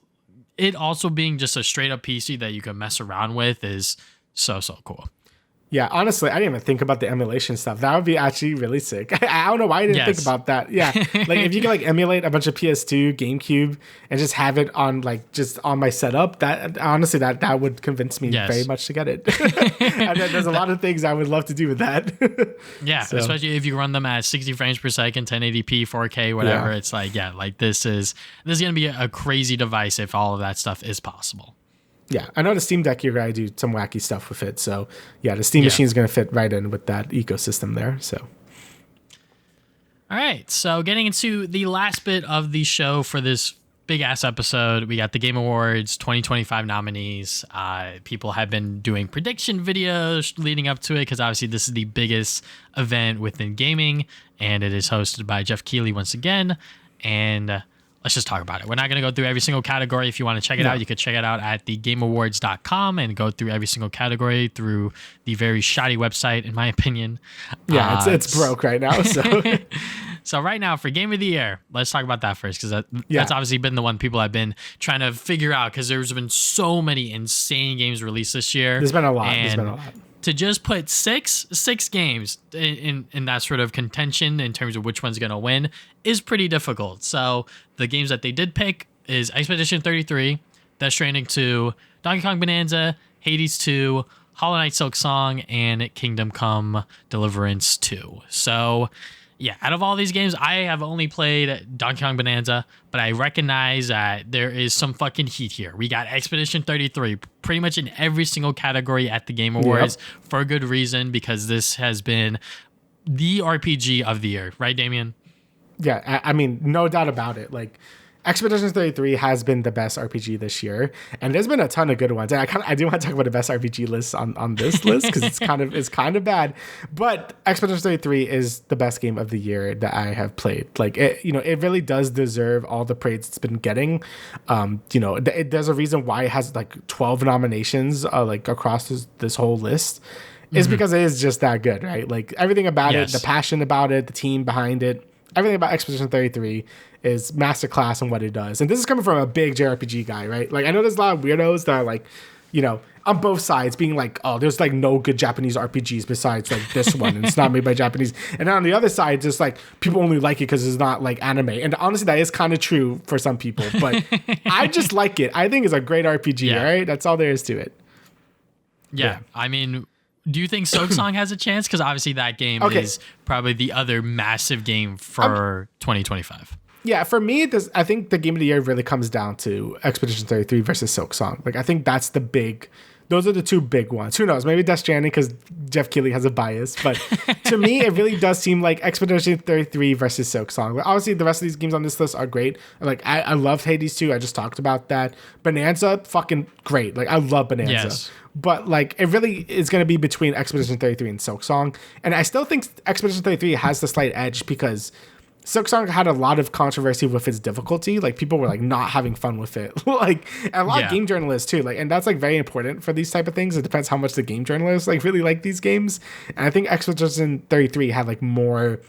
it also being just a straight up PC that you can mess around with is so cool. Yeah, honestly, I didn't even think about the emulation stuff. That would be actually really sick. I don't know why I didn't think about that. Yeah, like if you could like emulate a bunch of PS2, GameCube, and just have it on like just on my setup, that honestly that would convince me very much to get it. And then there's a lot of things I would love to do with that. Especially if you run them at 60 frames per second, 1080p, 4K, whatever. It's like like this is gonna be a crazy device if all of that stuff is possible. Yeah, I know the Steam Deck, you're going to do some wacky stuff with it. So, yeah, the Steam machine is going to fit right in with that ecosystem there. So, all right. So, getting into the last bit of the show for this big-ass episode, we got the Game Awards 2025 nominees. People have been doing prediction videos leading up to it, because obviously this is the biggest event within gaming, and it is hosted by Jeff Keighley once again. And let's just talk about it. We're not going to go through every single category. If you want to check it out, you could check it out at thegameawards.com and go through every single category through the very shoddy website, in my opinion. Yeah, it's broke right now. So so right now, for Game of the Year, let's talk about that first, because that's obviously been the one people have been trying to figure out, because there's been so many insane games released this year. There's been a lot. To just put six games in that sort of contention in terms of which one's going to win is pretty difficult. So the games that they did pick is Expedition 33, Death Stranding 2, Donkey Kong Bonanza, Hades 2, Hollow Knight Silk Song, and Kingdom Come Deliverance 2. So yeah, out of all these games, I have only played Donkey Kong Bonanza, but I recognize that there is some fucking heat here. We got Expedition 33 pretty much in every single category at the Game Awards for a good reason, because this has been the RPG of the year. Right, Damian? Yeah, I mean, no doubt about it. Like, Expedition 33 has been the best RPG this year, and there's been a ton of good ones. And I do want to talk about the best RPG list on this list, because it's kind of bad. But Expedition 33 is the best game of the year that I have played. Like, it really does deserve all the praise it's been getting. There's a reason why it has like 12 nominations like across this whole list. Is because it is just that good, right? Like, everything about it, the passion about it, the team behind it, everything about Expedition 33 is masterclass in what it does. And this is coming from a big JRPG guy, right? Like, I know there's a lot of weirdos that are like, on both sides being like, oh, there's like no good Japanese RPGs besides like this one, and it's not made by Japanese. And then on the other side, just like people only like it because it's not like anime. And honestly, that is kind of true for some people, but I just like it. I think it's a great RPG, right? That's all there is to it. Yeah. I mean, do you think Silksong has a chance? Because obviously that game is probably the other massive game for 2025. Yeah, for me, I think the game of the year really comes down to Expedition 33 versus Silksong. Like, I think that's those are the two big ones. Who knows? Maybe Death Stranding because Jeff Keighley has a bias. But to me, it really does seem like Expedition 33 versus Silksong. Like, obviously, the rest of these games on this list are great. Like, I loved Hades 2. I just talked about that. Bonanza, fucking great. Like, I love Bonanza. Yes. But, like, it really is going to be between Expedition 33 and Silksong. And I still think Expedition 33 has the slight edge because Silksong had a lot of controversy with its difficulty. Like, people were like not having fun with it. Like, and a lot of game journalists too. Like, and that's like very important for these type of things. It depends how much the game journalists like really like these games. And I think Expedition 33 had like more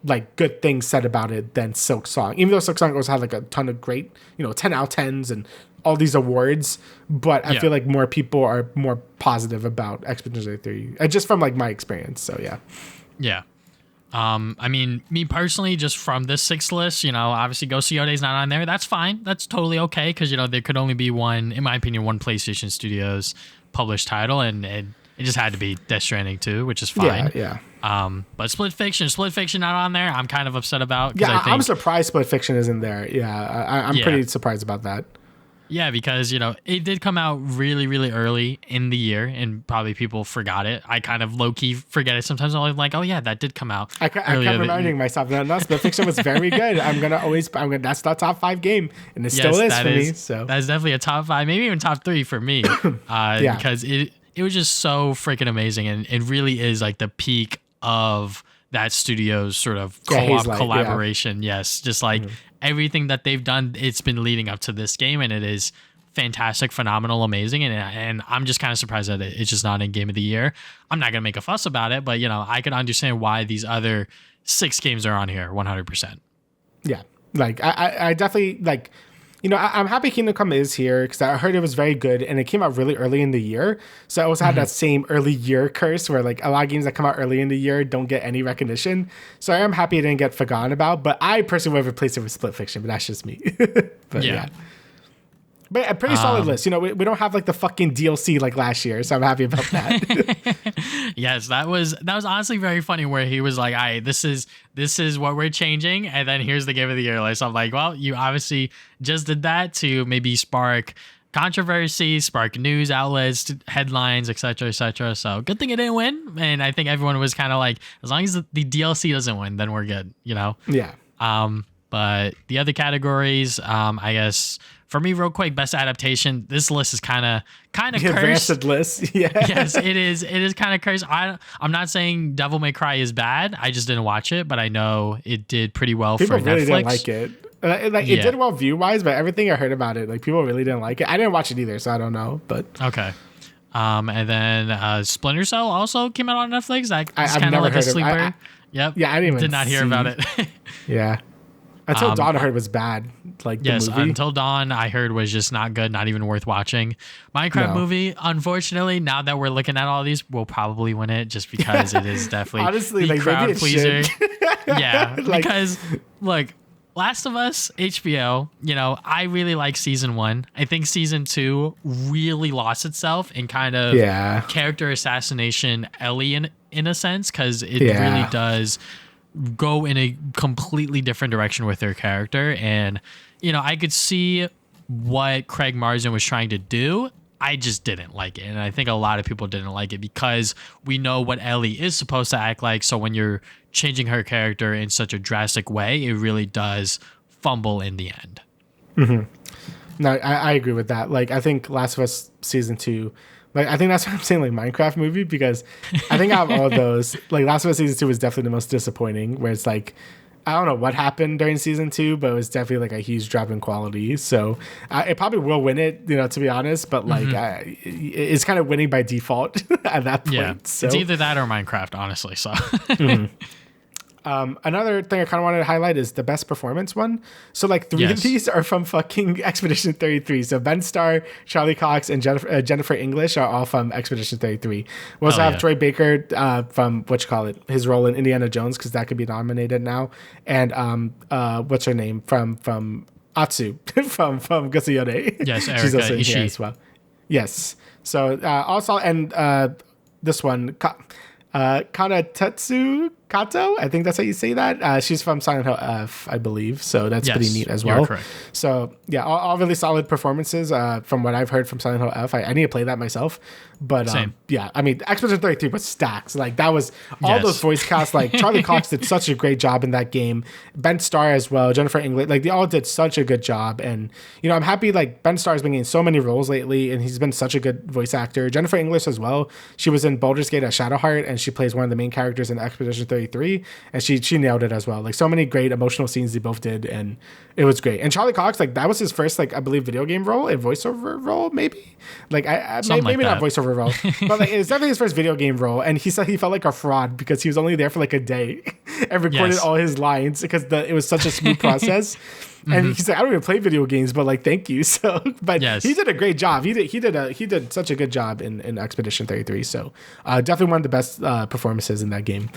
like good things said about it than Silksong. Even though Silksong also had like a ton of great, 10 out of 10s and all these awards. But I feel like more people are more positive about Expedition 33, just from like my experience. So yeah. Yeah. I mean, me personally, just from this 6 list, obviously Ghost of Yōtei's not on there. That's fine. That's totally okay because, there could only be one, in my opinion, one PlayStation Studios published title, and it just had to be Death Stranding 2, which is fine. Yeah. But Split Fiction not on there. I'm kind of upset about. Yeah, I'm surprised Split Fiction isn't there. Yeah, I'm pretty surprised about that. Yeah, because, it did come out really, really early in the year and probably people forgot it. I kind of low-key forget it sometimes. I'm like, oh, yeah, that did come out. I kept reminding myself that Split Fiction was very good. That's the top 5 game, and it still is for me. So that's definitely a top 5, maybe even top 3 for me. Because it was just so freaking amazing, and it really is like the peak of that studio's sort of co-op collaboration. Yeah. Yes, just like everything that they've done, it's been leading up to this game, and it is fantastic, phenomenal, amazing. And I'm just kind of surprised that it's just not in Game of the Year. I'm not gonna make a fuss about it, but I can understand why these other 6 games are on here 100%. Yeah, like I definitely like. I'm happy Kingdom Come is here because I heard it was very good and it came out really early in the year. So I also had that same early year curse where like a lot of games that come out early in the year don't get any recognition. So I am happy it didn't get forgotten about, but I personally would have replaced it with Split Fiction, but that's just me. But yeah. But a pretty solid list. We don't have like the fucking DLC like last year, so I'm happy about that. Yes, that was honestly very funny where he was like, "All right, this is what we're changing," and then here's the Game of the Year list. I'm like, well, you obviously just did that to maybe spark controversy, spark news outlets, headlines, etc., etc. So good thing it didn't win, and I think everyone was kind of like, as long as the DLC doesn't win, then we're good, Yeah. But the other categories, I guess. For me, real quick, best adaptation. This list is kind of cursed. Advanced list, yeah. Yes, it is. It is kind of cursed. I'm not saying Devil May Cry is bad. I just didn't watch it, but I know it did pretty well people for really Netflix. Didn't like it. It did well view wise, but everything I heard about it, like people really didn't like it. I didn't watch it either, so I don't know. But okay. And then Splinter Cell also came out on Netflix. That's kind of like a sleeper. Yep. Yeah, I did not hear about it. Yeah. Until Dawn I heard was bad. Like the movie. Until Dawn I heard was just not good, not even worth watching. Minecraft movie, unfortunately, now that we're looking at all these, we'll probably win it just because it is definitely honestly the like crowd pleaser. Yeah, like, because look, Last of Us, HBO, I really like season 1. I think season 2 really lost itself in kind of character assassination Ellie in a sense, because it really does go in a completely different direction with their character. And, I could see what Craig Mazin was trying to do. I just didn't like it. And I think a lot of people didn't like it because we know what Ellie is supposed to act like. So when you're changing her character in such a drastic way, it really does fumble in the end. Mm-hmm. No, I agree with that. Like, I think Last of Us season 2, like, I think that's what I'm saying, like Minecraft movie, because I think out of all those, like Last of Us season 2 was definitely the most disappointing, where it's like, I don't know what happened during season 2, but it was definitely like a huge drop in quality. So it probably will win it, to be honest, but like it's kind of winning by default at that point. Yeah, so. It's either that or Minecraft, honestly. So. Another thing I kind of wanted to highlight is the best performance one. So like 3 of these are from fucking Expedition 33. So Ben Starr, Charlie Cox, and Jennifer English are all from Expedition 33. We also have Troy Baker from his role in Indiana Jones, because that could be nominated now. And what's her name from Atsu from Ghost of Yōtei. Yes, Erica she's also in Ishii here as well. Yes. So also and this one, Kanatetsu Kato. I think that's how you say that. She's from Silent Hill F, I believe. So that's pretty neat as well. Correct. So yeah, all really solid performances from what I've heard from Silent Hill F. I need to play that myself. But yeah, I mean, Expedition 33 was stacks. Like that was all those voice casts. Like Charlie Cox did such a great job in that game. Ben Starr as well, Jennifer English. Like they all did such a good job. And you know, I'm happy. Like Ben Starr's been getting so many roles lately, and he's been such a good voice actor. Jennifer English as well. She was in Baldur's Gate as Shadowheart, and she plays one of the main characters in Expedition 33, and she nailed it as well. Like so many great emotional scenes they both did, and it was great. And Charlie Cox, like that was his first, like I believe, video game role, a voiceover role, maybe. Like maybe not voiceover role, but like it's definitely his first video game role. And he said he felt like a fraud because he was only there for like a day and recorded all his lines because it was such a smooth process. And he's like, I don't even play video games, but like, thank you. So, but he did a great job. He did such a good job in Expedition 33. So, definitely one of the best performances in that game.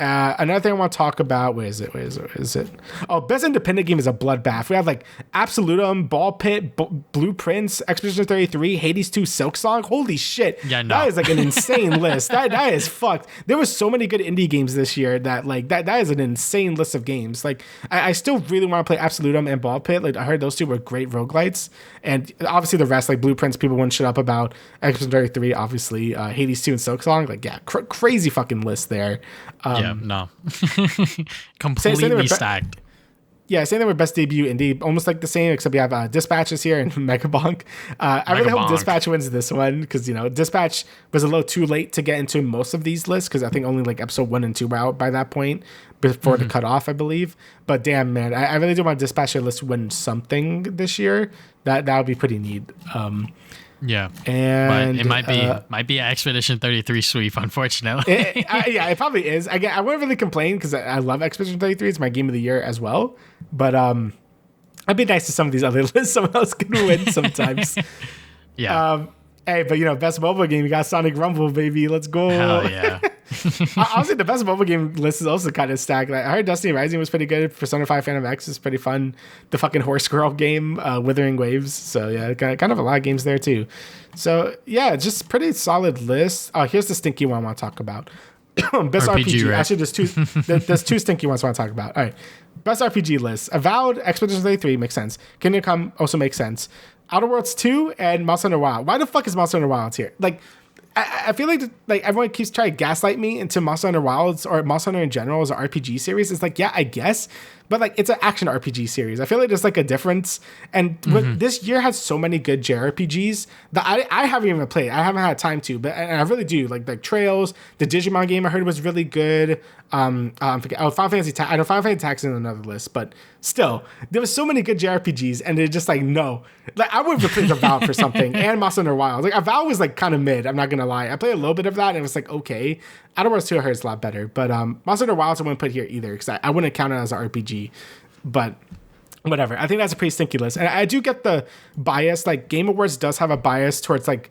Another thing I want to talk about, where is it? Oh, best independent game is a bloodbath. We have like Absolutum, Ball Pit, Blueprints, Expedition 33, Hades 2, Silksong. Holy shit. Yeah, no. That is like an insane list. That is fucked. There was so many good indie games this year that like that is an insane list of games. Like I still really want to play Absolutum and Ball Pit. Like I heard those two were great roguelites. And obviously the rest, like Blueprints, people wouldn't shut up about. Expedition 33, obviously. Hades 2 and Silksong. Like, yeah, crazy fucking list there. No. Completely stacked. Yeah, same thing with best debut indie, almost like the same, except we have Dispatches here and Megabonk. I really hope Dispatch wins this one because, you know, Dispatch was a little too late to get into most of these lists because I think only like episode 1 and 2 were out by that point before the cutoff, I believe. But damn, man, I really do want Dispatcher list win something this year. That would be pretty neat. Yeah, and but it might be an Expedition 33 sweep, unfortunately. It probably is. Again, I wouldn't really complain because I love Expedition 33. It's my game of the year as well. But I'd be nice to some of these other lists. Someone else can win sometimes. Yeah. Hey, but you know, best mobile game, you got Sonic Rumble, baby. Let's go. Hell yeah. Honestly, the best mobile game list is also kind of stacked. Like, I heard Destiny Rising was pretty good. Persona 5 Phantom X is pretty fun. The fucking Horse Girl game, Withering Waves. So yeah, kind of a lot of games there too. So yeah, just pretty solid list. Here's the stinky one I want to talk about. Best RPG. Right? Actually, there's two stinky ones I want to talk about. All right. Best RPG list. Avowed, Expedition 33 makes sense. Kingdom Come also makes sense. Outer Worlds 2 and Monster Hunter Wild. Why the fuck is Monster Hunter Wilds here? Like, I feel like everyone keeps trying to gaslight me into Monster Hunter Wilds or Monster Hunter in general as an RPG series. It's like, yeah, I guess, but like it's an action RPG series. I feel like there's like a difference. And this year has so many good JRPGs that I haven't even played. I haven't had time to, but and I really do. Like Trails, the Digimon game I heard was really good. Final Fantasy I know Final Fantasy Tactics in another list, but still, there was so many good JRPGs, and they're just like, no. Like I would replace Avowed for something, and Monster Hunter Wilds. Like Avowed was like kind of mid. I'm not gonna lie. I played a little bit of that, and it was like okay. Outer Worlds 2 I heard is a lot better, but Monster Hunter Wilds I wouldn't put here either because I wouldn't count it as an RPG. But whatever. I think that's a pretty stinky list, and I do get the bias. Like Game Awards does have a bias towards like,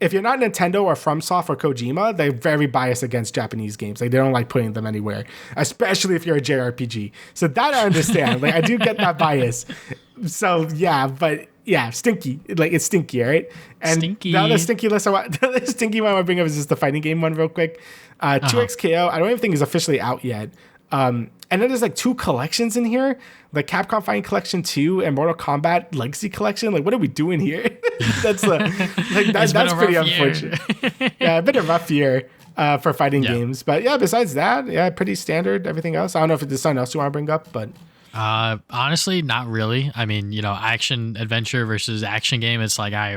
if you're not Nintendo or FromSoft or Kojima, they're very biased against Japanese games. Like they don't like putting them anywhere, especially if you're a JRPG. So that I understand. Like I do get that bias. So yeah, but yeah, stinky. Like it's stinky, right? And stinky. The other stinky list, the other stinky one I want to bring up is just the fighting game one real quick. 2XKO, I don't even think is officially out yet. And then there's like 2 collections in here, like Capcom Fighting Collection 2 and Mortal Kombat Legacy Collection. Like, what are we doing here? That's pretty unfortunate. Yeah, a bit of a rough year for fighting games. But yeah, besides that, yeah, pretty standard. Everything else, I don't know if there's something else you want to bring up, but honestly, not really. I mean, you know, action adventure versus action game. It's like I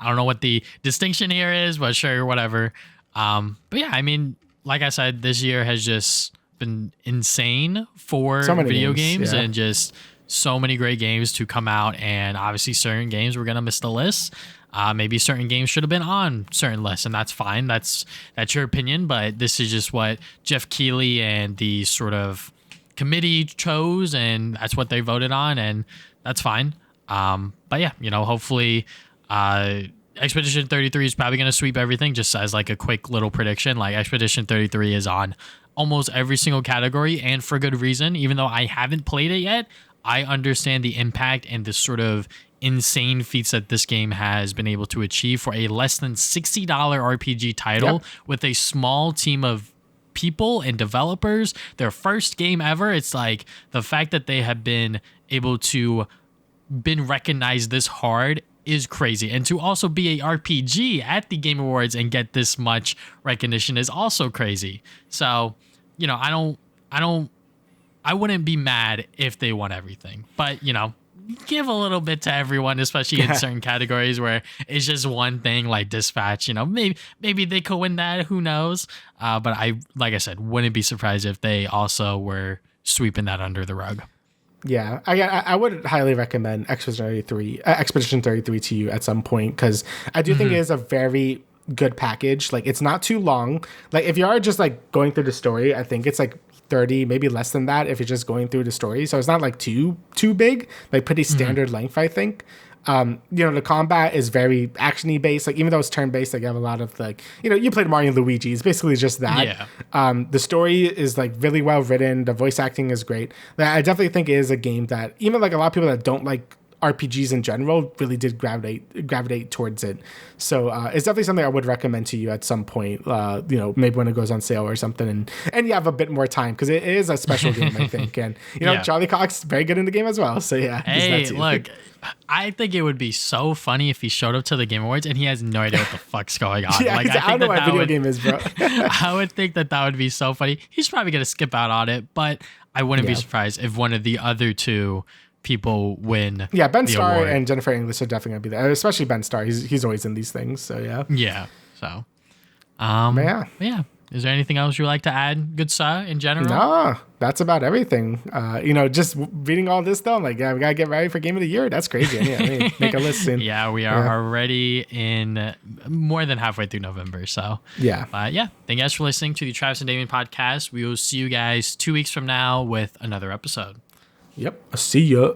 don't know what the distinction here is, but sure, whatever. But yeah, I mean, like I said, this year has just been insane for so video games and just so many great games to come out, and obviously certain games we're gonna miss the list. Maybe certain games should have been on certain lists, and that's fine. That's your opinion, but this is just what Jeff Keighley and the sort of committee chose, and that's what they voted on, and that's fine. But yeah, you know, hopefully Expedition 33 is probably going to sweep everything. Just as like a quick little prediction, like Expedition 33 is on almost every single category, and for good reason. Even though I haven't played it yet, I understand the impact and the sort of insane feats that this game has been able to achieve for a less than $60 RPG title with a small team of people and developers, their first game ever. It's like the fact that they have been able to been recognized this hard is crazy, and to also be a RPG at the Game Awards and get this much recognition is also crazy. So, you know, I wouldn't be mad if they won everything, but you know, give a little bit to everyone, especially in certain categories where it's just one thing, like Dispatch. You know, maybe they could win that, who knows. But like I said, wouldn't be surprised if they also were sweeping that under the rug. Yeah, I would highly recommend Expedition 33 to you at some point, because I do think it is a very good package. Like, it's not too long. Like, if you are just like going through the story, I think it's like 30, maybe less than that if you're just going through the story. So it's not like too big, like pretty standard length, I think. You know, the combat is very actiony based. Like, even though it's turn based, like, you have a lot of, like, you know, you played Mario and Luigi. It's basically just that. Yeah. The story is like really well written. The voice acting is great. I definitely think it is a game that even like a lot of people that don't like RPGs in general really did gravitate towards it. So it's definitely something I would recommend to you at some point. You know, maybe when it goes on sale or something, and you have a bit more time, because it is a special game, I think. And you know, Charlie Cox is very good in the game as well. So yeah. Hey, look, I think it would be so funny if he showed up to the Game Awards and he has no idea what the fuck's going on. Yeah, like, I don't know what video game is, bro. I would think that would be so funny. He's probably gonna skip out on it, but I wouldn't be surprised if one of the other two people win. Yeah, Ben Starr award. and Jennifer English are definitely gonna be there, especially Ben Starr. He's always in these things. So yeah. Yeah. So. Yeah. Is there anything else you would like to add, good sir, in general? No, that's about everything. You know, just reading all this though, I'm like, yeah, we gotta get ready for Game of the Year. That's crazy. Yeah, I mean, make a list soon. Yeah, we are already in more than halfway through November. So yeah. Thank you guys for listening to the Travis and Damian podcast. We will see you guys 2 weeks from now with another episode. Yep. I'll see ya.